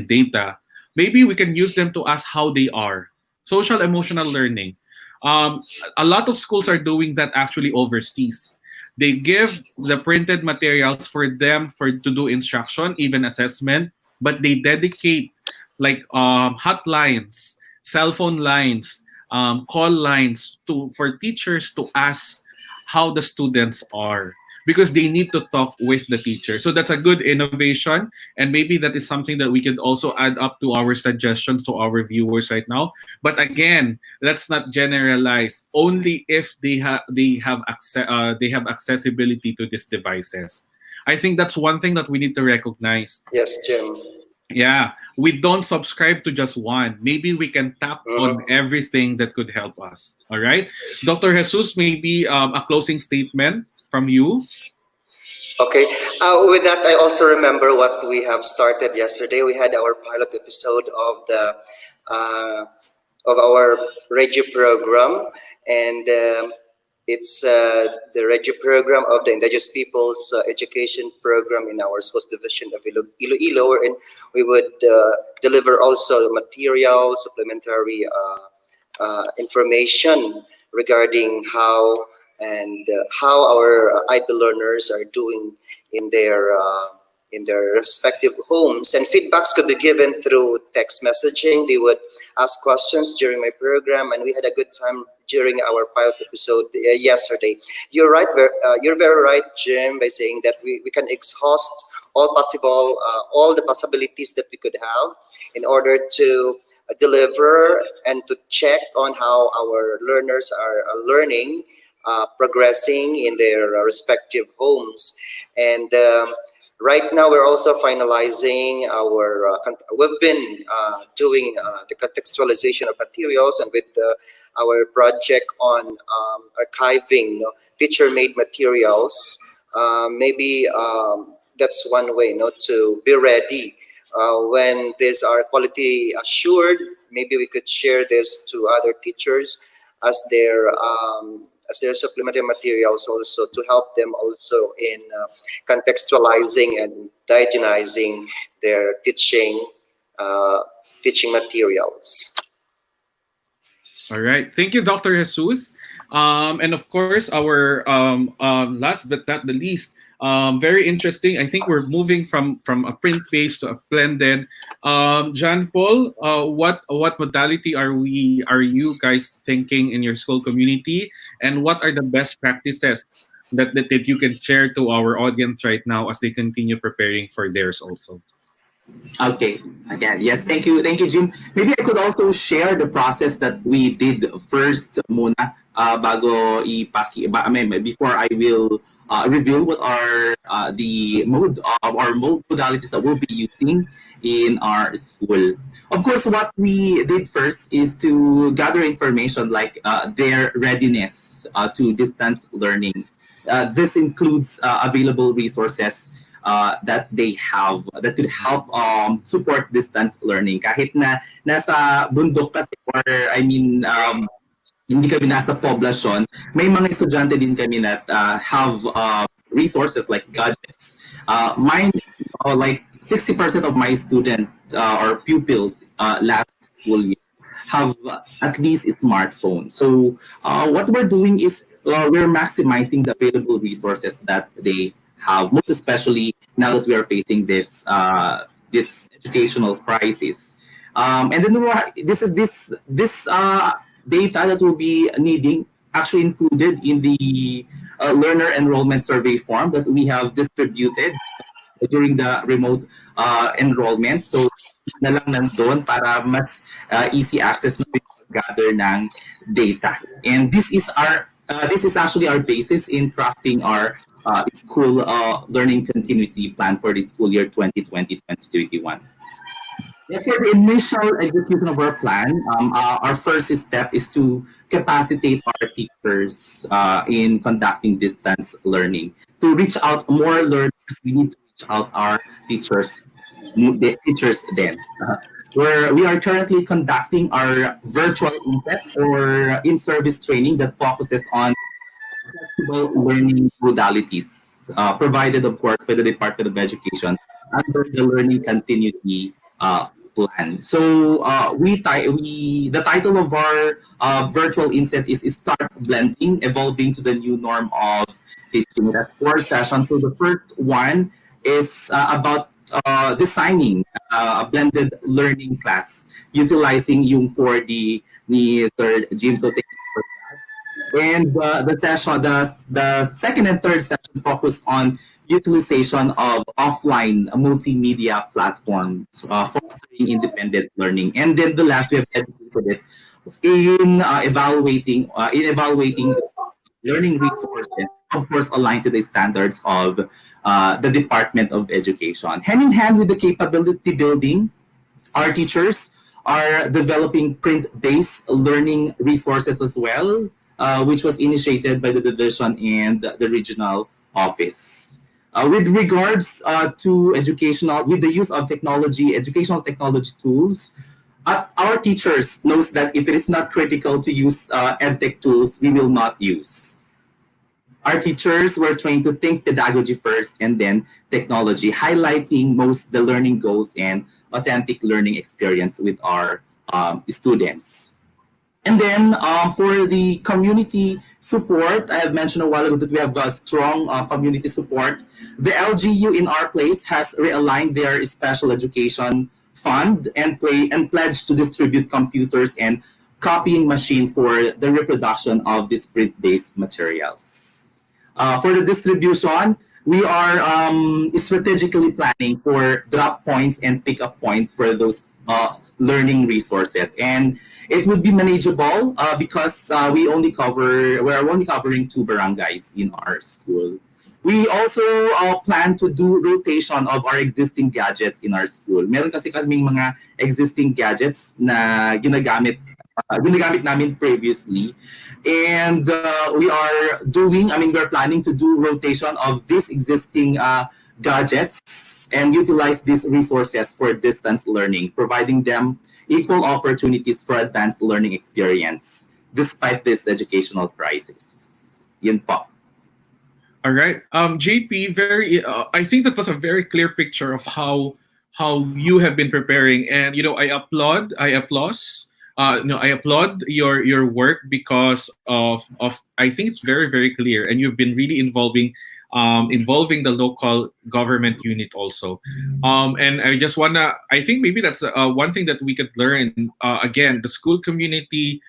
data. Maybe we can use them to ask how they are. Social emotional learning. Um, a lot of schools are doing that actually overseas. They give the printed materials for them to do instruction, even assessment, but they dedicate like hotlines, cell phone lines, call lines for teachers to ask how the students are because they need to talk with the teacher. So that's a good innovation, and maybe that is something that we can also add up to our suggestions to our viewers right now. But again, let's not generalize. Only if they have accessibility to these devices. I think that's one thing that we need to recognize. Yes, Jim. Yeah, we don't subscribe to just one. Maybe we can tap on everything that could help us. All right, Dr. Jesus, maybe a closing statement from you. Okay. With that, I also remember what we have started yesterday. We had our pilot episode of the uh, of our Reggie program, and it's the Reggie program of the Indigenous Peoples Education Program in our Schools Division of Iloilo, wherein we would deliver also material, supplementary information regarding how our IB learners are doing in their uh, in their respective homes, and feedbacks could be given through text messaging. They would ask questions during my program, and we had a good time during our pilot episode yesterday. You're very right, Jim, by saying that we can exhaust all the possibilities that we could have in order to deliver and to check on how our learners are learning, progressing in their respective homes. And right now, we're also finalizing our. We've been doing the contextualization of materials, and with our project on archiving teacher-made materials. Maybe that's one way, to be ready when these are quality assured. Maybe we could share this to other teachers as their supplementary materials, also to help them also in contextualizing and diagonizing their teaching materials. All right. Thank you, Dr. Jesus. And of course, our last but not the least, very interesting. I think we're moving from a print-based to a blended. John Paul, what modality are you guys thinking in your school community, and what are the best practices that you can share to our audience right now as they continue preparing for theirs also? Okay. Again, yes, thank you, Jim. Maybe I could also share the process that we did first muna I mean, before I will reveal what are the mode of our mode modalities that we'll be using in our school. Of course, what we did first is to gather information like their readiness to distance learning. This includes available resources that they have that could help support distance learning. Kahit na nasa bundok kasi, or I mean, hindi kami nasa poblasyon, may mga estudyante din kami that have resources like gadgets. Mine, like 60% of my student or pupils last school year have at least a smartphone. So what we're doing is we're maximizing the available resources that they have, most especially now that we are facing this educational crisis. And then this data that we'll be needing actually included in the learner enrollment survey form that we have distributed during the remote enrollment. So na lang nandun para mas easy access na gather ng data. And this is actually our basis in crafting our school learning continuity plan for the school year 2020-2021. Yeah, for the initial execution of our plan, our first step is to capacitate our teachers in conducting distance learning. To reach out more learners, we need to reach out our teachers, the teachers then. Where we are currently conducting our virtual in-depth or in-service training that focuses on flexible learning modalities, provided, of course, by the Department of Education under the Learning Continuity plan. So the title of our virtual inset is Start Blending, Evolving to the New Norm of Teaching. That's 4 sessions. So the first one is about designing a blended learning class utilizing yung 4D ni Sir Jim. So thank you for that. And the second and third session focus on utilization of offline multimedia platforms, fostering independent learning. And then the last we have educated it in evaluating learning resources, of course, aligned to the standards of the Department of Education. Hand in hand with the capability building, our teachers are developing print-based learning resources as well, which was initiated by the division and the regional office. With regards to with the use of educational technology tools, our teachers knows that if it is not critical to use edtech tools, we will not use. Our teachers were trained to think pedagogy first and then technology, highlighting most the learning goals and authentic learning experience with our students. And then for the community support, I have mentioned a while ago that we have a strong community support. The LGU in our place has realigned their special education fund and pledged to distribute computers and copying machine for the reproduction of these print-based materials. For the distribution, we are strategically planning for drop points and pickup points for those learning resources, and it would be manageable because we're only covering 2 barangays in our school. We also plan to do rotation of our existing gadgets in our school. Meron kasi kaming mga existing gadgets na ginagamit namin previously. And we're planning to do rotation of these existing gadgets and utilize these resources for distance learning, providing them equal opportunities for advanced learning experience despite this educational crisis. Yun po. All right, JP. I think that was a very clear picture of how you have been preparing, and I applaud. I applaud your work because of I think it's very very clear, and you've been really involving the local government unit also. And I think maybe that's one thing that we could learn. Again, the school community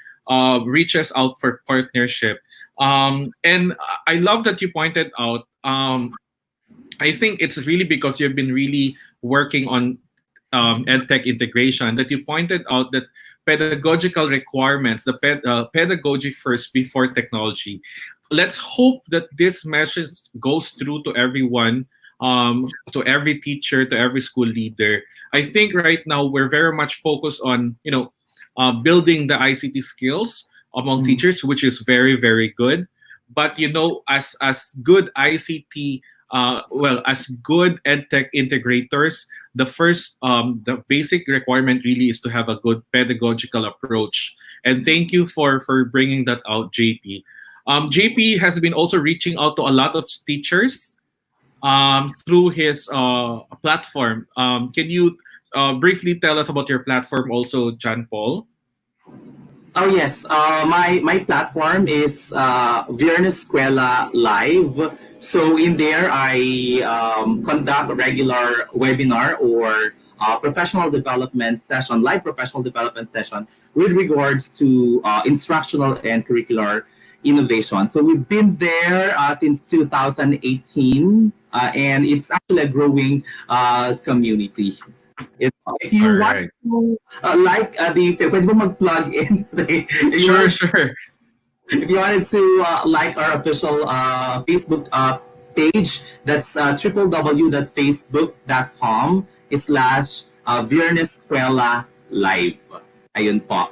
reaches out for partnership. And I love that you pointed out. I think it's really because you've been really working on EdTech integration that you pointed out that pedagogical requirements, the pedagogy first before technology. Let's hope that this message goes through to everyone, to every teacher, to every school leader. I think right now we're very much focused on building the ICT skills among teachers, which is very very good. But as good ICT, as good EdTech integrators, the basic requirement really is to have a good pedagogical approach. And thank you for bringing that out, JP. JP has been also reaching out to a lot of teachers through his platform. Can you briefly tell us about your platform also, John Paul? Oh yes, my platform is Viernes Escuela Live. So in there, I conduct a regular webinar or professional development session, live professional development session with regards to instructional and curricular innovation. So we've been there since 2018, and it's actually a growing community. If you want to pwede mo mag-plug in. Sure. If you wanted to like our official Facebook page. That's www.facebook.com/Viernescuela Live. Ayun po.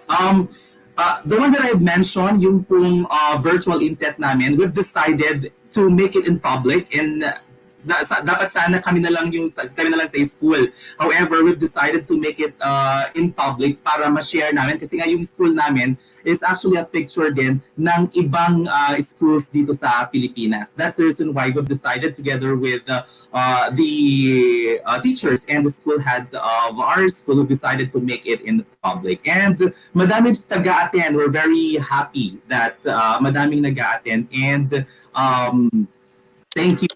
The one that I've mentioned, yung pong virtual inset namin, we've decided to make it in public and dapat sana kami na lang sa school. However, we've decided to make it in public para ma-share namin kasi nga yung school namin is actually a picture din ng ibang schools dito sa Pilipinas. That's the reason why we've decided together with the teachers and the school heads of our school who decided to make it in the public. And madami taga-attend. We're very happy that madaming nag-attend. And thank you.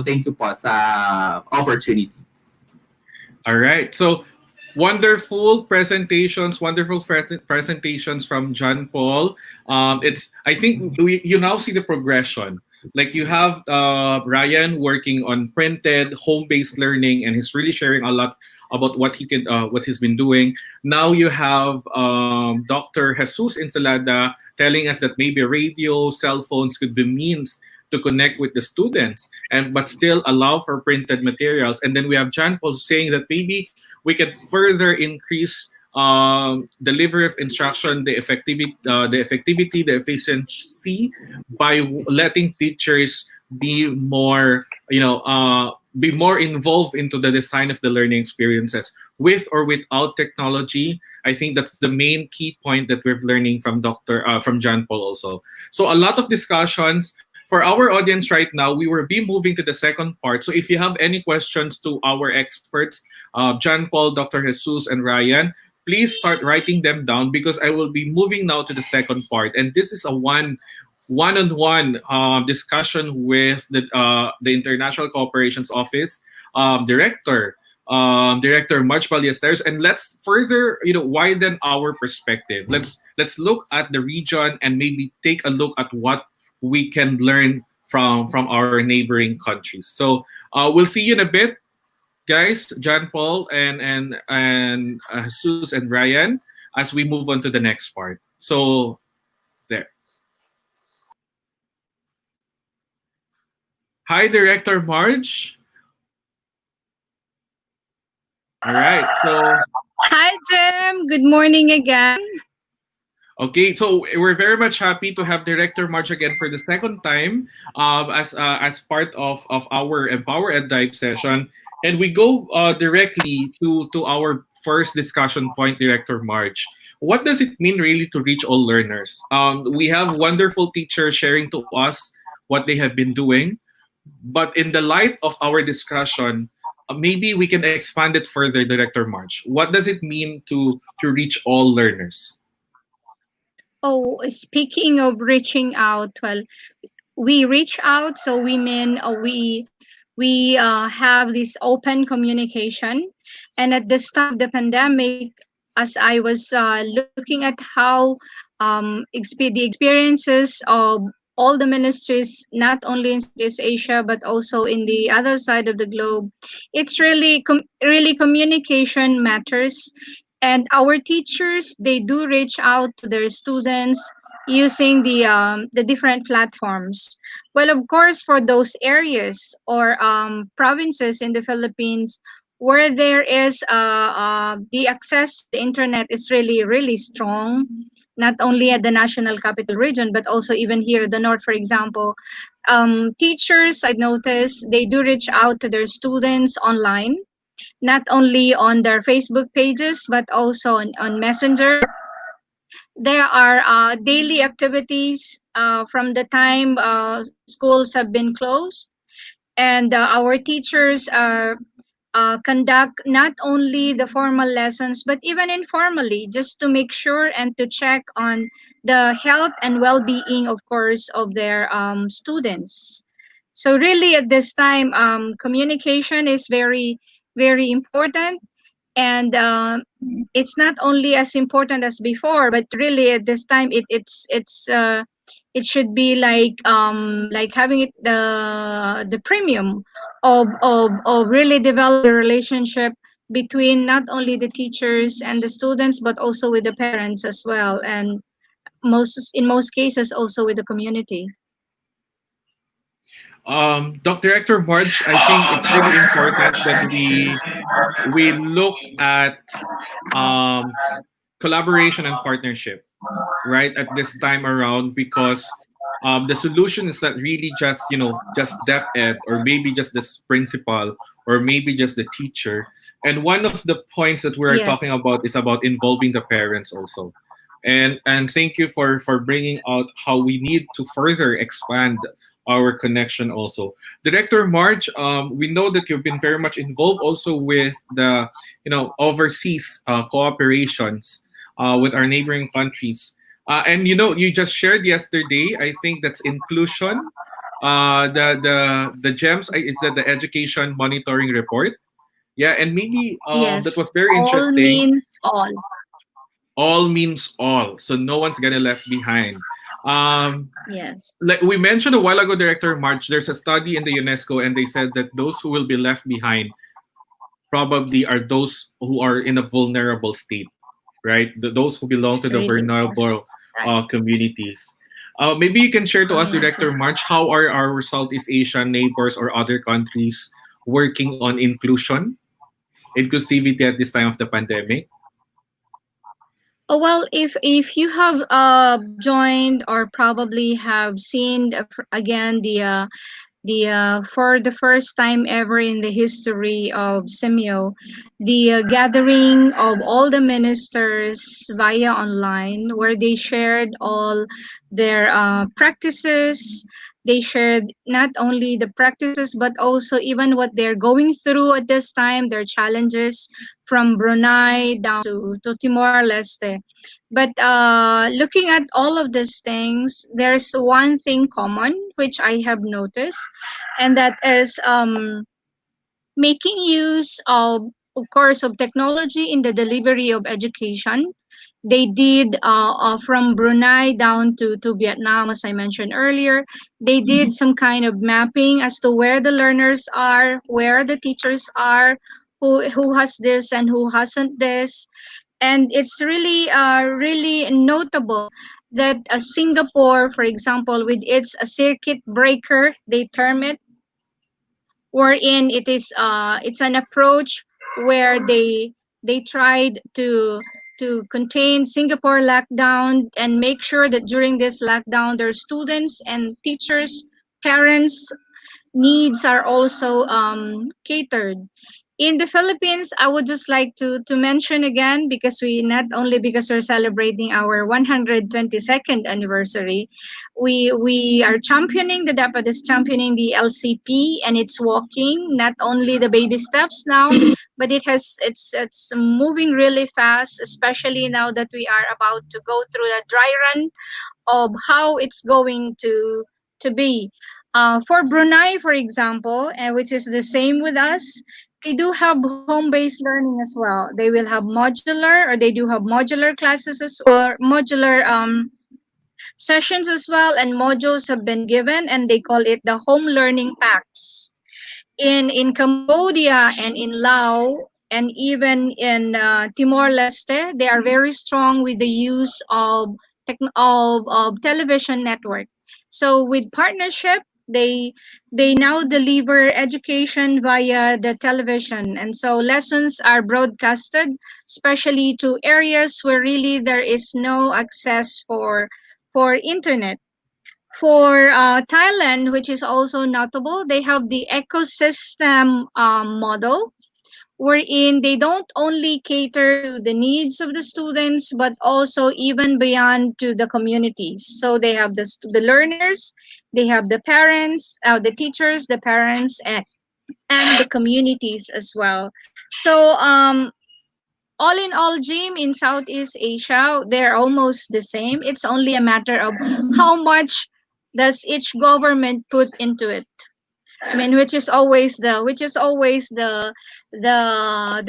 Thank you po sa opportunities. All right. So wonderful presentations from John Paul. I think you now see the progression. Like you have Ryan working on printed home-based learning, and he's really sharing a lot about what he's been doing. Now you have Dr. Jesus Ensalada telling us that maybe radio, cell phones could be means to connect with the students, but still allow for printed materials. And then we have John Paul saying that maybe we can further increase delivery of instruction, the effectivity, the efficiency by letting teachers be more, be more involved into the design of the learning experiences with or without technology. I think that's the main key point that we're learning from from John Paul also. So a lot of discussions. For our audience right now, we will be moving to the second part. So if you have any questions to our experts, John Paul, Dr. Jesus, and Ryan, please start writing them down because I will be moving now to the second part. And this is a one-on-one discussion with the International Cooperations Office Director, Director March Ballesteros, and let's further widen our perspective. Let's look at the region and maybe take a look at what we can learn from our neighboring countries. So we'll see you in a bit, guys. John Paul and Jesus and Ryan, as we move on to the next part. So there. Hi, Director Marge. All right. So Hi, Jim. Good morning again. okay, so we're very much happy to have Director March again for the second time as part of our empowerED Dive session. And we go directly to our first discussion point, Director March. What does it mean really to reach all learners? We have wonderful teachers sharing to us what they have been doing. But in the light of our discussion, maybe we can expand it further, Director March. What does it mean to reach all learners? Oh, speaking of reaching out, well, we reach out, so we mean we have this open communication. And at the start of the pandemic, as I was looking at how the experiences of all the ministries, not only in Southeast Asia but also in the other side of the globe, it's really communication matters. And our teachers, they do reach out to their students using the different platforms. Well, of course, for those areas or provinces in the Philippines where there is the access to the internet is really strong, not only at the national capital region but also even here in the north, for example. Teachers, I've noticed, they do reach out to their students online, not only on their Facebook pages but also on Messenger. There are daily activities from the time schools have been closed, and our teachers conduct not only the formal lessons but even informally, just to make sure and to check on the health and well-being, of course, of their students. So really at this time, communication is very important. And it's not only as important as before, but really at this time it should be like having it the premium of really develop the relationship between not only the teachers and the students but also with the parents as well, and in most cases also with the community. Director Marge, I think it's really important that we look at um, collaboration and partnership, right, at this time around, because the solution is not really just, just dep ed, or maybe just this principal, or maybe just the teacher. And one of the points that we're Yes. talking about is about involving the parents also. And thank you for bringing out how we need to further expand our connection also. Director March, we know that you've been very much involved also with the overseas cooperations with our neighboring countries. And you just shared yesterday, I think that's inclusion. The gems is that the education monitoring report. Yeah, and maybe that Yes. was very All interesting. means all. All means all, so no one's gonna left behind. Um, Yes. like we mentioned a while ago, Director March, there's a study in the UNESCO, and they said that those who will be left behind probably are those who are in a vulnerable state, right? Those who belong to the Really. Yes. vulnerable Right. communities. Maybe you can share to us, Yes. Director March, how are our Southeast Asian neighbors or other countries working on inclusivity at this time of the pandemic? Oh, well, if you have joined or probably have seen again the for the first time ever in the history of Simeo, the gathering of all the ministers via online, where they shared all their practices. They shared not only the practices but also even what they're going through at this time, their challenges from Brunei down to Timor Leste. But looking at all of these things, there's one thing common which I have noticed, and that is making use of course, of technology in the delivery of education. They did from Brunei down to Vietnam, as I mentioned earlier. They did some kind of mapping as to where the learners are, where the teachers are, who has this and who hasn't this. And it's really really notable that Singapore, for example, with its circuit breaker, they term it, wherein it's an approach where they tried to contain Singapore lockdown and make sure that during this lockdown their students and teachers, parents needs are also catered. In the Philippines, I would just like to mention again, because we not only because we're celebrating our 122nd anniversary, we are championing the DAPAD is championing the LCP, and it's walking not only the baby steps now, but it's moving really fast, especially now that we are about to go through the dry run of how it's going to be. For Brunei, for example, which is the same with us, they do have home-based learning as well. They will have modular, or they do have modular classes or modular sessions as well, and modules have been given, and they call it the home learning packs. In Cambodia and in Laos and even in Timor Leste, they are very strong with the use of of television network. So with partnership, they now deliver education via the television, and so lessons are broadcasted, especially to areas where really there is no access for internet. For Thailand, which is also notable, they have the ecosystem model, wherein they don't only cater to the needs of the students, but also even beyond to the communities. So they have the learners, they have the parents, the teachers, the parents, and the communities as well. So all in all, Jim, in Southeast Asia, they're almost the same. It's only a matter of how much does each government put into it. I mean, which is always the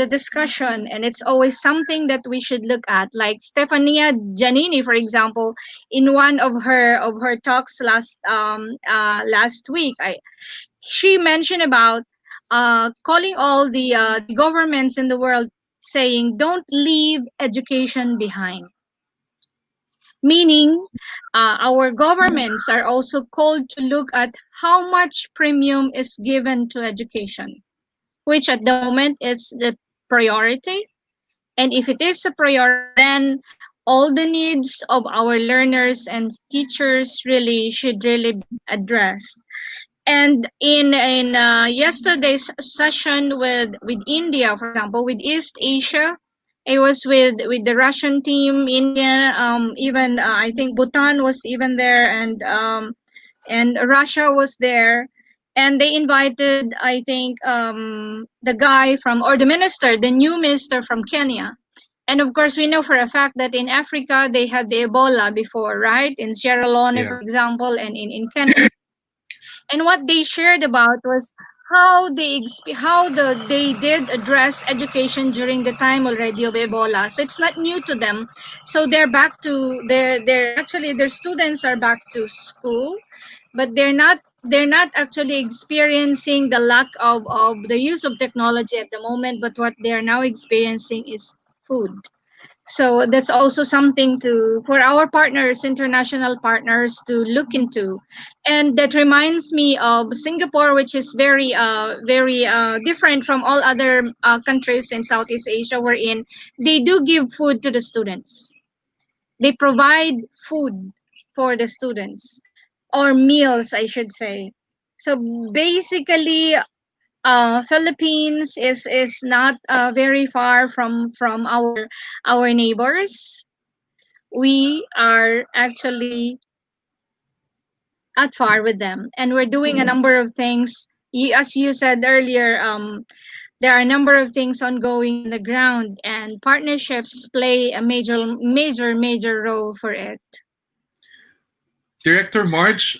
discussion, and it's always something that we should look at. Like Stefania Giannini, for example, in one of her talks last week, she mentioned about calling all the governments in the world, saying don't leave education behind. meaning our governments are also called to look at how much premium is given to education, which at the moment is the priority. And if it is a priority, then all the needs of our learners and teachers really should really be addressed. And in yesterday's session with India, for example, with East Asia, it was with the Russian team, India, even I think Bhutan was even there, and Russia was there, and they invited, I think, the guy from, or the minister, the new minister from Kenya. And of course, we know for a fact that in Africa they had the Ebola before, right? In Sierra Leone, Yeah. for example, and in Kenya. And what they shared about was how they did address education during the time already of Ebola. So it's not new to them. So they're back to they're actually their students are back to school, but they're not actually experiencing the lack of the use of technology at the moment, but what they're now experiencing is food. So that's also something to for our partners, international partners, to look into. And that reminds me of Singapore, which is very different from all other countries in Southeast Asia, wherein they do give food to the students. They provide food for the students, or meals, I should say. So basically, Philippines is not very far from our neighbors. We are actually at far with them, and we're doing a number of things. As you said earlier, there are a number of things ongoing on the ground, and partnerships play a major role for it. Director March,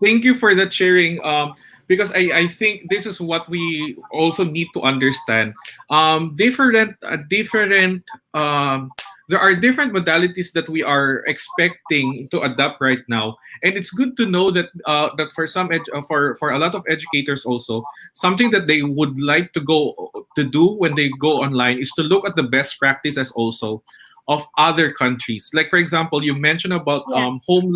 thank you for that sharing. Because I think this is what we also need to understand. Different there are different modalities that we are expecting to adopt right now, and it's good to know that that for for a lot of educators also, something that they would like to do when they go online is to look at the best practices also of other countries. Like for example, you mentioned about Yes, home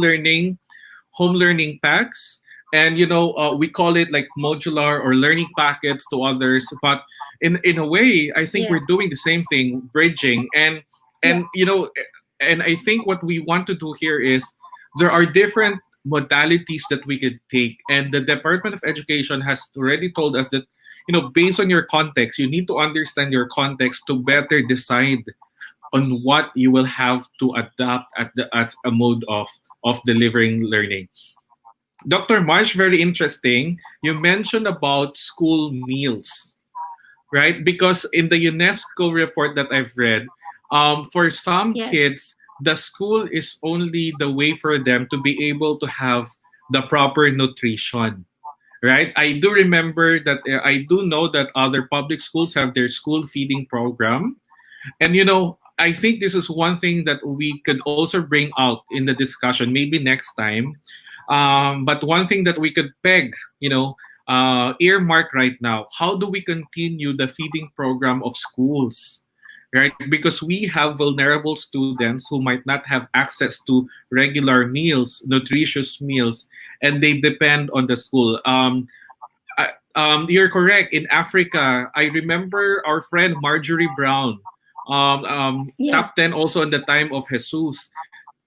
learning packs, and we call it like modular or learning packets to others. But in a way, I think yes, we're doing the same thing, bridging. And yes, and I think what we want to do here is there are different modalities that we could take, and the Department of Education has already told us that based on your context, you need to understand your context to better decide on what you will have to adapt as a mode of delivering learning. Dr. Marsh, very interesting. You mentioned about school meals, right? Because in the UNESCO report that I've read, for some yes, kids, the school is only the way for them to be able to have the proper nutrition, right? I do remember that I do know that other public schools have their school feeding program, and I think this is one thing that we could also bring out in the discussion, maybe next time. But one thing that we could peg, earmark right now, how do we continue the feeding program of schools? Right? Because we have vulnerable students who might not have access to regular meals, nutritious meals, and they depend on the school. You're correct. In Africa, I remember our friend Marjorie Brown, yes, top 10 also in the time of Jesus.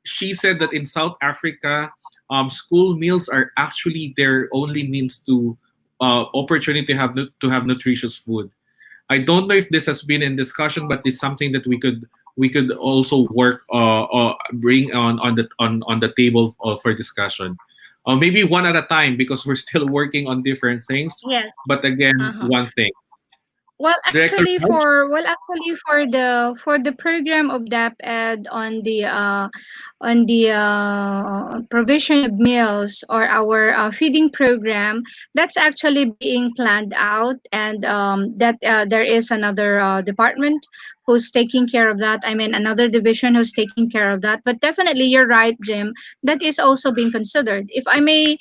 She said that in South Africa, school meals are actually their only means to opportunity to have nutritious food. I don't know if this has been in discussion, but it's something that we could also work bring on the table for discussion. Maybe one at a time because we're still working on different things. yes. But again, Uh-huh. one thing. Well, Director actually, March? for the program of DAP-Ed on the provision of meals, or our feeding program, that's actually being planned out, and that there is another department who's taking care of that. I mean, another division who's taking care of that. But definitely, you're right, Jim. That is also being considered. If I may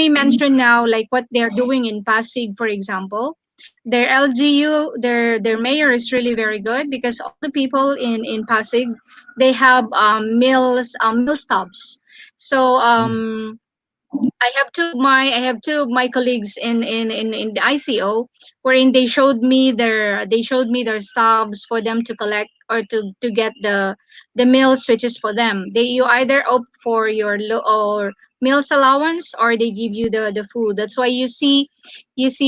mention now, like what they're doing in Pasig, for example, their LGU, their mayor is really very good, because all the people in Pasig they have meal stops. So I have two of my colleagues in the ICO, wherein they showed me their stubs for them to collect or to get the meal switches for them. They you either opt for your or meals allowance, or they give you the food. That's why you see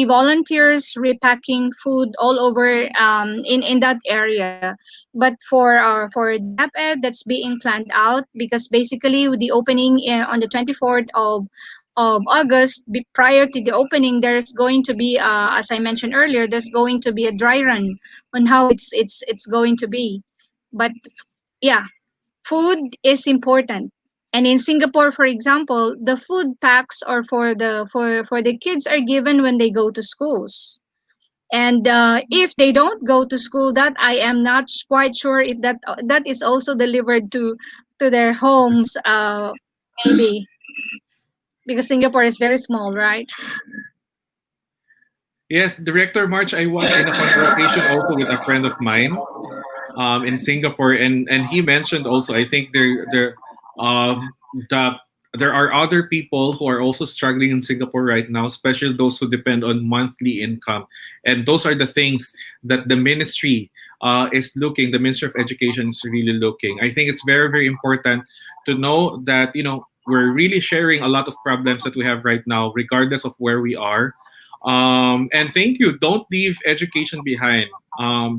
volunteers repacking food all over in that area. But for the DepEd, that's being planned out, because basically with the opening on the 24th of August, prior to the opening, there's going to be, as I mentioned earlier, there's going to be a dry run on how it's going to be. But yeah, food is important. And in Singapore, for example, the food packs or for the kids are given when they go to schools. And if they don't go to school, that I am not quite sure if that is also delivered to their homes. Maybe because Singapore is very small, right? Yes, Director March, I was in a conversation also with a friend of mine in Singapore, and he mentioned also, I think the there are other people who are also struggling in Singapore right now, especially those who depend on monthly income, and those are the things that the ministry is looking. The Ministry of Education is really looking. I think it's very very important to know that we're really sharing a lot of problems that we have right now, regardless of where we are. And thank you. Don't leave education behind.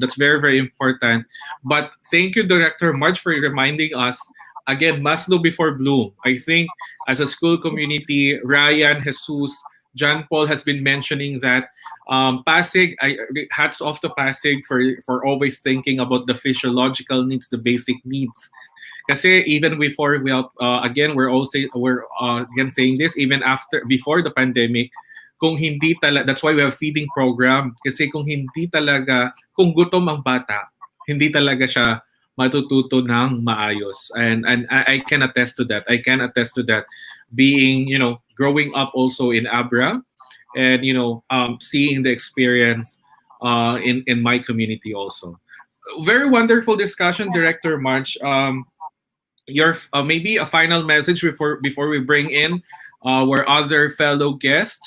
That's very, very important. But thank you, Director March, for reminding us again, Maslow before Bloom. I think as a school community, Ryan, Jesus, John Paul has been mentioning that Pasig, hats off to Pasig for always thinking about the physiological needs, the basic needs. Kasi even before again we're again saying this even after before the pandemic, kung hindi talaga, that's why we have feeding program. Kasi kung gutom ang bata, hindi talaga siya matututo ng maayos. And I can attest to that. I can attest to that. Being, growing up also in Abra, and, seeing the experience in my community also. Very wonderful discussion, Director March. Your maybe a final message before we bring in our other fellow guest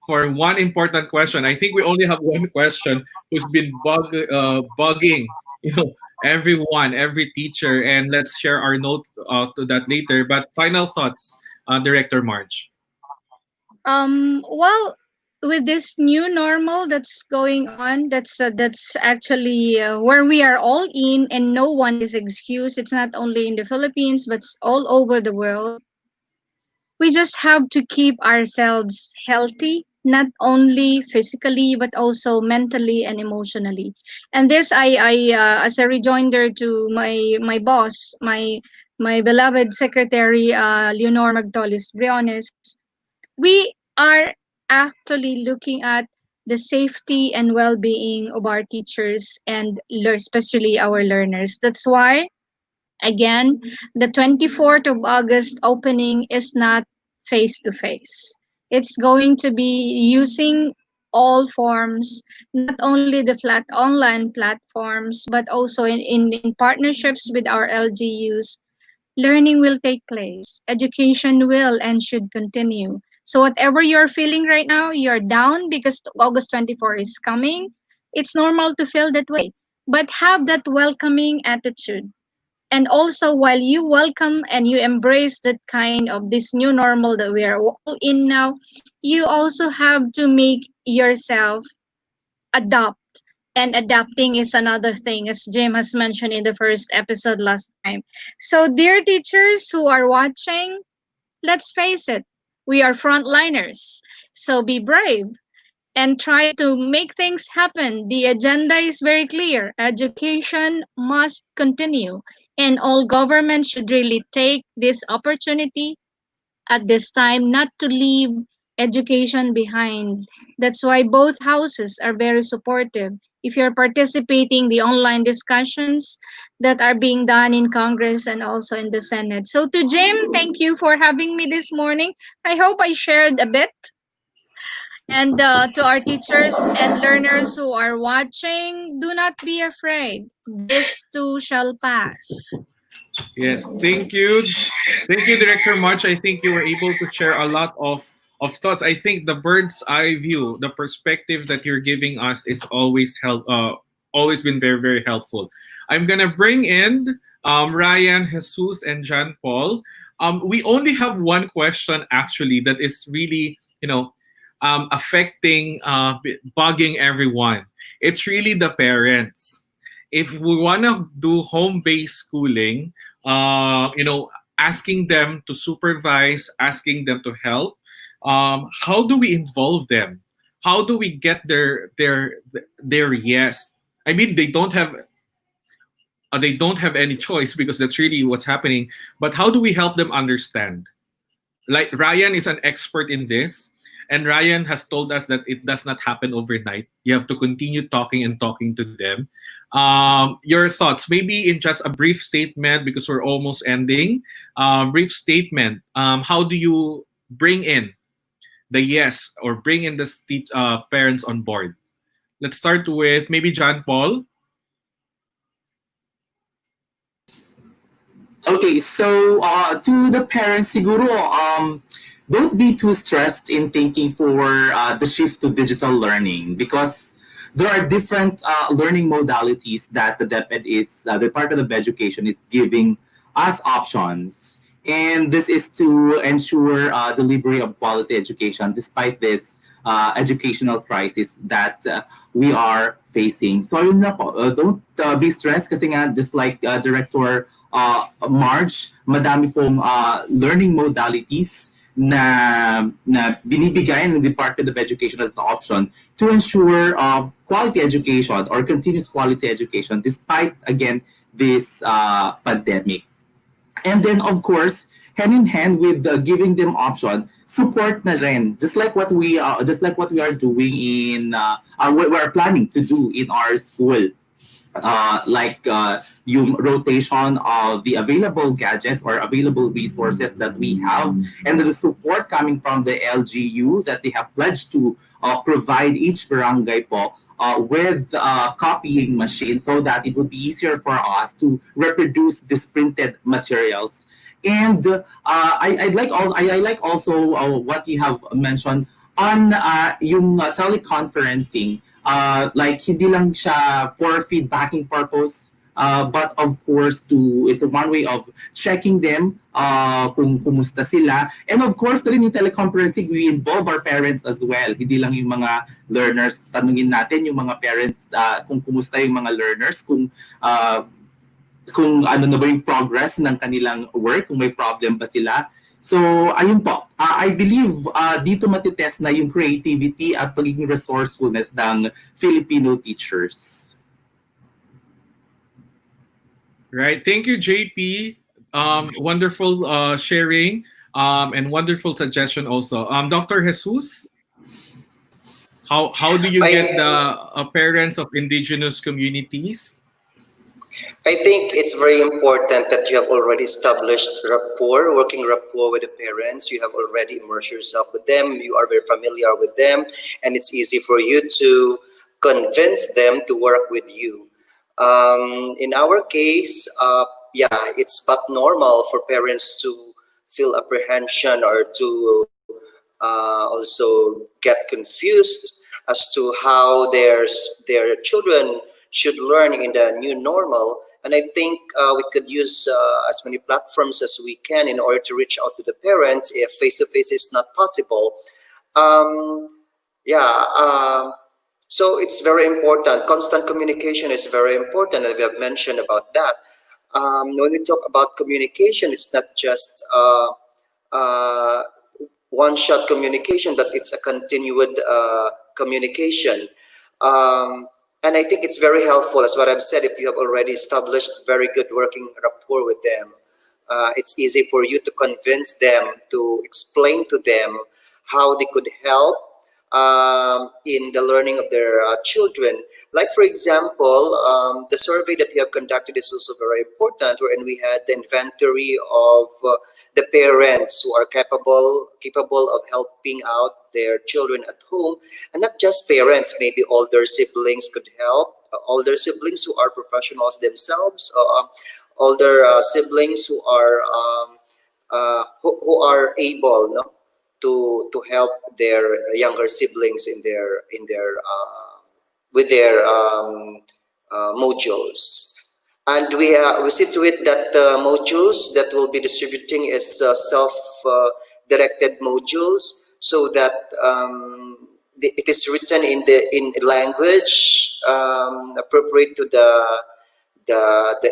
for one important question. I think we only have one question who's been bugging, everyone, every teacher, and let's share our notes to that later. But final thoughts, Director March. Well, with this new normal that's going on, that's actually where we are all in, and no one is excused. It's not only in the Philippines, but it's all over the world. We just have to keep ourselves healthy, not only physically but also mentally and emotionally. And this, as a rejoinder to my boss, my beloved secretary, Leonor Magdolis Briones, we are actually looking at the safety and well-being of our teachers and especially our learners. That's why, again, the 24th of August opening is not face to face. It's going to be using all forms, not only the flat online platforms, but also in partnerships with our LGUs. Learning will take place. Education will and should continue. So whatever you're feeling right now, you're down because August 24 is coming. It's normal to feel that way. But have that welcoming attitude. And also, while you welcome and you embrace that kind of this new normal that we are all in now, you also have to make yourself adapt. And adapting is another thing, as Jim has mentioned in the first episode last time. So, dear teachers who are watching, let's face it, we are frontliners. So, be brave and try to make things happen. The agenda is very clear. Education must continue, and all governments should really take this opportunity at this time not to leave education behind. That's why both houses are very supportive. If you're participating the online discussions that are being done in Congress and also in the Senate. So to Jim, thank you for having me this morning. I hope I shared a bit. And to our teachers and learners who are watching, do not be afraid. This too shall pass. Yes, thank you. Thank you, Director March. I think you were able to share a lot of thoughts. I think the bird's eye view, the perspective that you're giving us is always been very, very helpful. I'm gonna bring in Ryan, Jesus, and John Paul. We only have one question actually that is really, affecting, bugging everyone. It's really the parents. If we wanna do home-based schooling, asking them to supervise, asking them to help. How do we involve them? How do we get their yes? I mean, they don't have any choice because that's really what's happening. But how do we help them understand? Like Ryan is an expert in this, and Ryan has told us that it does not happen overnight. You have to continue talking and talking to them. Your thoughts, maybe in just a brief statement, because we're almost ending. Brief statement. How do you bring in the yes or bring in the parents on board? Let's start with maybe John Paul. Okay, so to the parents, siguro, don't be too stressed in thinking for the shift to digital learning because there are different learning modalities that the DepEd is, the Department of Education is giving us options. And this is to ensure delivery of quality education despite this educational crisis that we are facing. So yun na po, don't be stressed kasi nga just like Director March, madami pong learning modalities na binibigay ng Department of Education as the option to ensure quality education or continuous quality education despite, again, this pandemic. And then, of course, hand in hand with giving them option, support na rin. Just like what we are doing in, we are planning to do in our school. Yung rotation of the available gadgets or available resources that we have, and the support coming from the LGU that they have pledged to provide each barangay po with copying machines so that it would be easier for us to reproduce these printed materials. And I like also what you have mentioned on yung teleconferencing. Like hindi lang siya for feedbacking purpose, but of course it's a one way of checking them kung kumusta sila. And of course rin yung teleconferencing, we involve our parents as well. Hindi lang yung mga learners, tanungin natin yung mga parents kung kumusta yung mga learners, kung ano na ba yung progress ng kanilang work, kung may problem ba sila. So, ayun po. I believe dito matitest na yung creativity at pagiging resourcefulness ng Filipino teachers. Right. Thank you, JP. Wonderful sharing and wonderful suggestion also. Dr. Jesus, how do you get the parents of indigenous communities? I think it's very important that you have already established rapport, working rapport with the parents. You have already immersed yourself with them. You are very familiar with them, and it's easy for you to convince them to work with you. In our case, it's but normal for parents to feel apprehension or to also get confused as to how their children should learn in the new normal. And I think we could use as many platforms as we can in order to reach out to the parents if face-to-face is not possible. So it's very important. Constant communication is very important, and we have mentioned about that. When we talk about communication, it's not just one-shot communication, but it's a continued communication. And I think it's very helpful, as what I've said, if you have already established very good working rapport with them. It's easy for you to convince them, to explain to them how they could help in the learning of their children. Like, for example, the survey that we have conducted is also very important, wherein we had the inventory of the parents who are capable of helping out their children at home. And not just parents, maybe older siblings could help, older siblings who are professionals themselves, older siblings who are able, no, to help their younger siblings in their with their modules. And we see to it that the modules that we'll be distributing is self-directed modules, so that it is written in language appropriate to the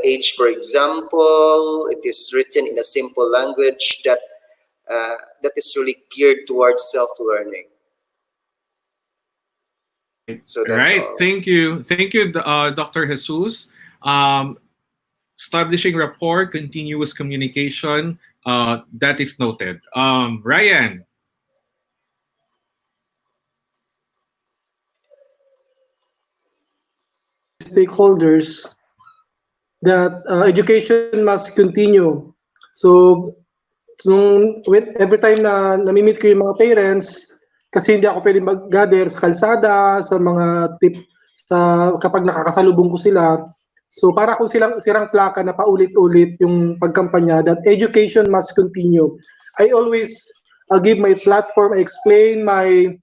age. For example, it is written in a simple language that is really geared towards self-learning. So that's Right. all. Thank you, Dr. Jesus. Establishing rapport, continuous communication. That is noted. Ryan. Stakeholders that education must continue. So, every time na nami-meet ko yung mga parents, kasi hindi ako pwedeng mag-gather sa kalsada, sa mga kapag nakakasalubong ko sila. So, para kung sirang plaka na paulit-ulit yung pagkampanya that education must continue. I'll give my platform, I explain my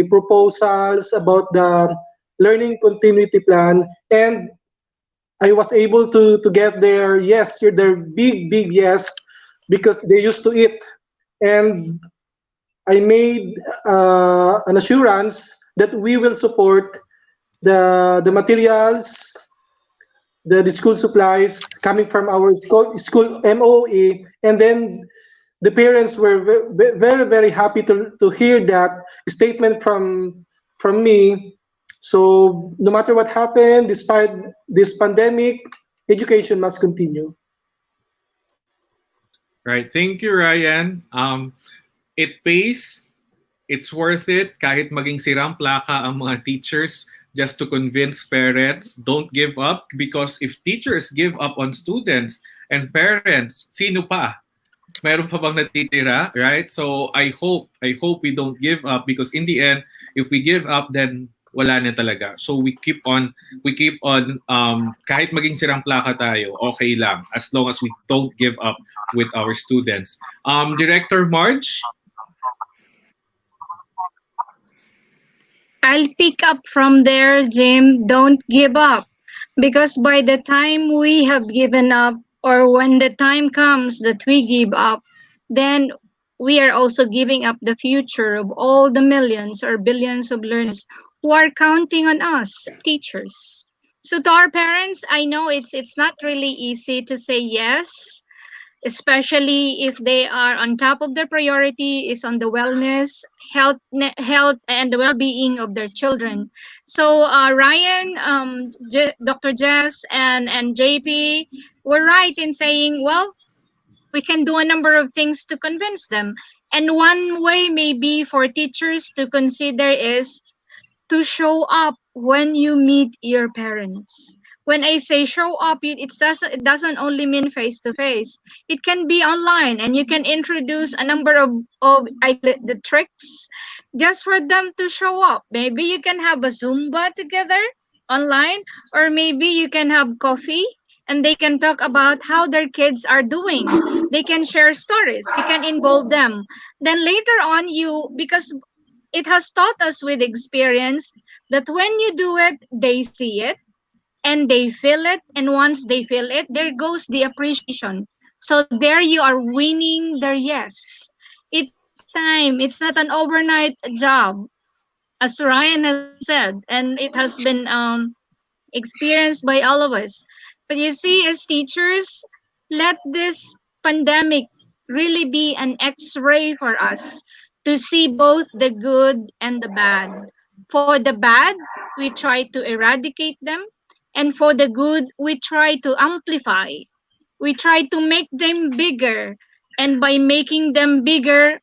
proposals about the learning continuity plan, and I was able to get their big yes, because they used to it, and I made an assurance that we will support the materials, the school supplies coming from our school MOE, and then the parents were very happy to hear that statement from me. So no matter what happened, despite this pandemic, education must continue. Right. Thank you, Ryan. It pays. It's worth it kahit maging sirang plaka ang mga teachers, just to convince parents, don't give up, because if teachers give up on students and parents, sino pa? Meron pa bang natitira, right? So I hope we don't give up, because in the end, if we give up, then wala na talaga. So we keep on kahit maging sirang plaka tayo, okay lang, as long as we don't give up with our students. Director Marge? I'll pick up from there, Jim. Don't give up. Because by the time we have given up, or when the time comes that we give up, then we are also giving up the future of all the millions or billions of learners who are counting on us, teachers. So to our parents, I know it's not really easy to say yes, especially if they are on top of their priority is on the wellness, health and the well-being of their children. So Ryan, Dr. Jess, and JP were right in saying, well, we can do a number of things to convince them, and one way maybe for teachers to consider is to show up when you meet your parents. When I say show up, it doesn't only mean face to face. It can be online, and you can introduce a number of the tricks just for them to show up. Maybe you can have a Zumba together online, or maybe you can have coffee and they can talk about how their kids are doing. They can share stories. You can involve them. Then later on, because it has taught us with experience that when you do it, they see it and they feel it. And once they feel it, there goes the appreciation. So there you are winning their yes. It takes time. It's not an overnight job, as Ryan has said, and it has been experienced by all of us. But you see, as teachers, let this pandemic really be an x-ray for us to see both the good and the bad. For the bad, we try to eradicate them, and for the good, we try to amplify. We try to make them bigger, and by making them bigger,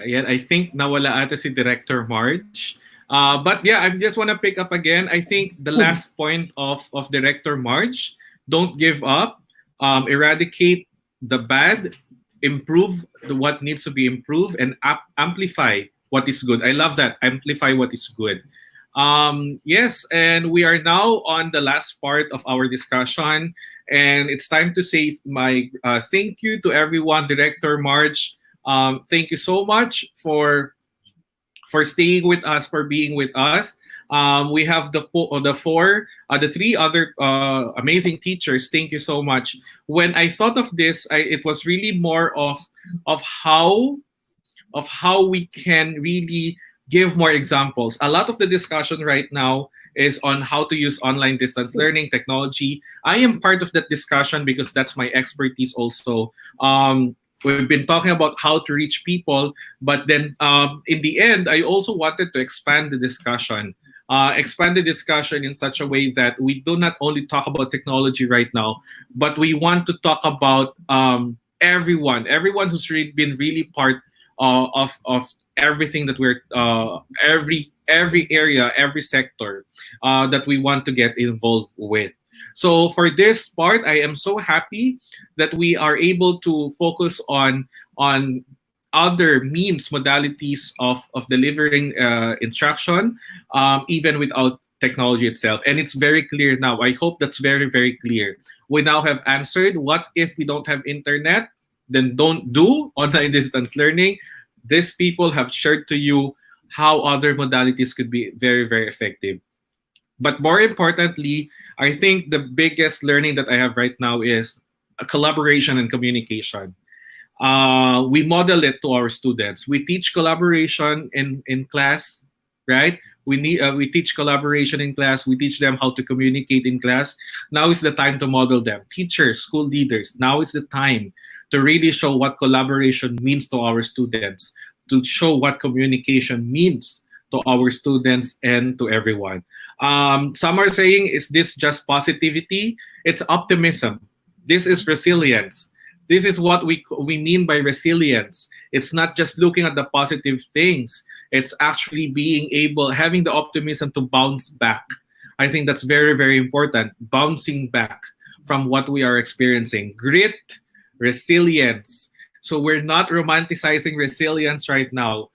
Ayan, I think nawala ata si Director Marge. But yeah, I just want to pick up again. I think the last point of Director Marge, don't give up, eradicate the bad, improve what needs to be improved and amplify what is good. I love that. Amplify what is good. Yes, and we are now on the last part of our discussion, and it's time to say my thank you to everyone, Director Marge. Thank you so much for staying with us, for being with us. We have the three other amazing teachers. Thank you so much. When I thought of this, it was really more of how we can really give more examples. A lot of the discussion right now is on how to use online distance learning technology. I am part of that discussion because that's my expertise also. We've been talking about how to reach people, but then in the end, I also wanted to expand the discussion. Expand the discussion in such a way that we do not only talk about technology right now, but we want to talk about everyone who's been really part of everything that we're every area, every sector that we want to get involved with. So for this part, I am so happy that we are able to focus on other means, modalities of delivering instruction, even without technology itself. And it's very clear now. I hope that's very, very clear. We now have answered what if we don't have internet, then don't do online distance learning. These people have shared to you how other modalities could be very, very effective. But more importantly, I think the biggest learning that I have right now is a collaboration and communication. We model it to our students. We teach collaboration in class, right? We teach collaboration in class. We teach them how to communicate in class. Now is the time to model them. Teachers, school leaders, now is the time to really show what collaboration means to our students, to show what communication means to our students and to everyone. Some are saying, is this just positivity? It's optimism. This is resilience. This is what we mean by resilience. It's not just looking at the positive things. It's actually having the optimism to bounce back. I think that's very, very important. Bouncing back from what we are experiencing. Grit, resilience. So we're not romanticizing resilience right now.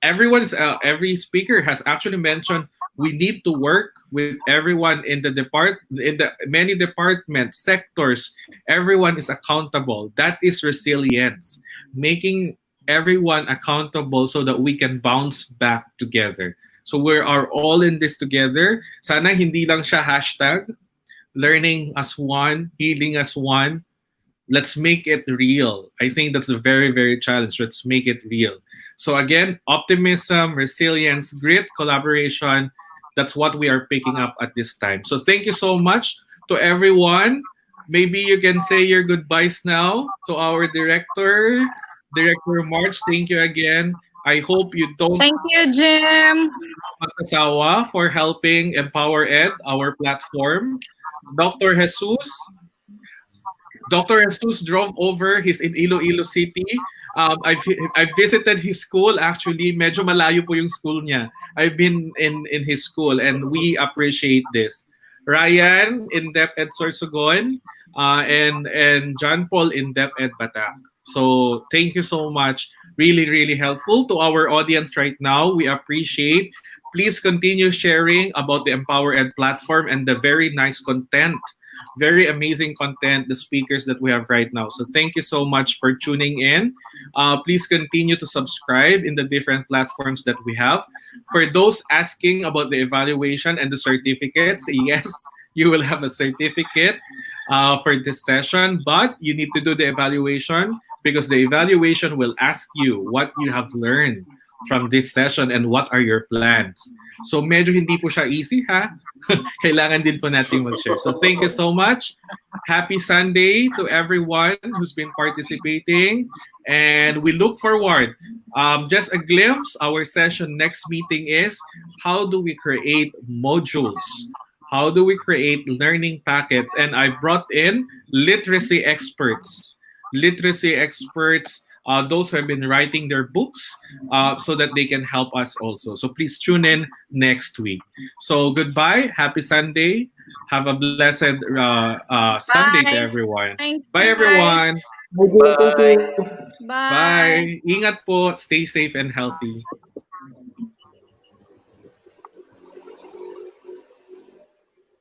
Every speaker has actually mentioned we need to work with everyone in the many departments, sectors. Everyone is accountable. That is resilience, making everyone accountable so that we can bounce back together. So we are all in this together. Sana hindi lang siya hashtag learning as one, healing as one. Let's make it real. I think that's a very, very challenge. Let's make it real. So again, optimism, resilience, grit, collaboration, that's what we are picking up at this time. So thank you so much to everyone. Maybe you can say your goodbyes now to our Director March. Thank you again. I hope you don't Thank you, Jim. magsasawa for helping empowerED, our platform. Dr. Jesus, Dr. Jesus drove over. He's in Iloilo City. I've visited his school actually. Medyo malayo po yung school niya. I've been in his school and we appreciate this. Ryan in DepEd Sorsogon and John Paul in DepEd Batak. So thank you so much. Really, really helpful to our audience right now. We appreciate. Please continue sharing about the empowerED platform and the very nice content. Very amazing content, the speakers that we have right now. So thank you so much for tuning in. Please continue to subscribe in the different platforms that we have. For those asking about the evaluation and the certificates, yes, you will have a certificate for this session, but you need to do the evaluation because the evaluation will ask you what you have learned from this session and what are your plans. So medyo hindi po siya easy, ha? Kailangan din po natin mag-share. So thank you so much. Happy Sunday to everyone who's been participating. And we look forward. Just a glimpse, our session next meeting is how do we create modules? How do we create learning packets? And I brought in literacy experts. Literacy experts those who have been writing their books, so that they can help us also. So please tune in next week. So goodbye, happy Sunday, have a blessed Sunday to Bye. everyone. Thank Bye you, guys. everyone. Thank you. Bye. Bye. Bye. Ingat po, stay safe and healthy.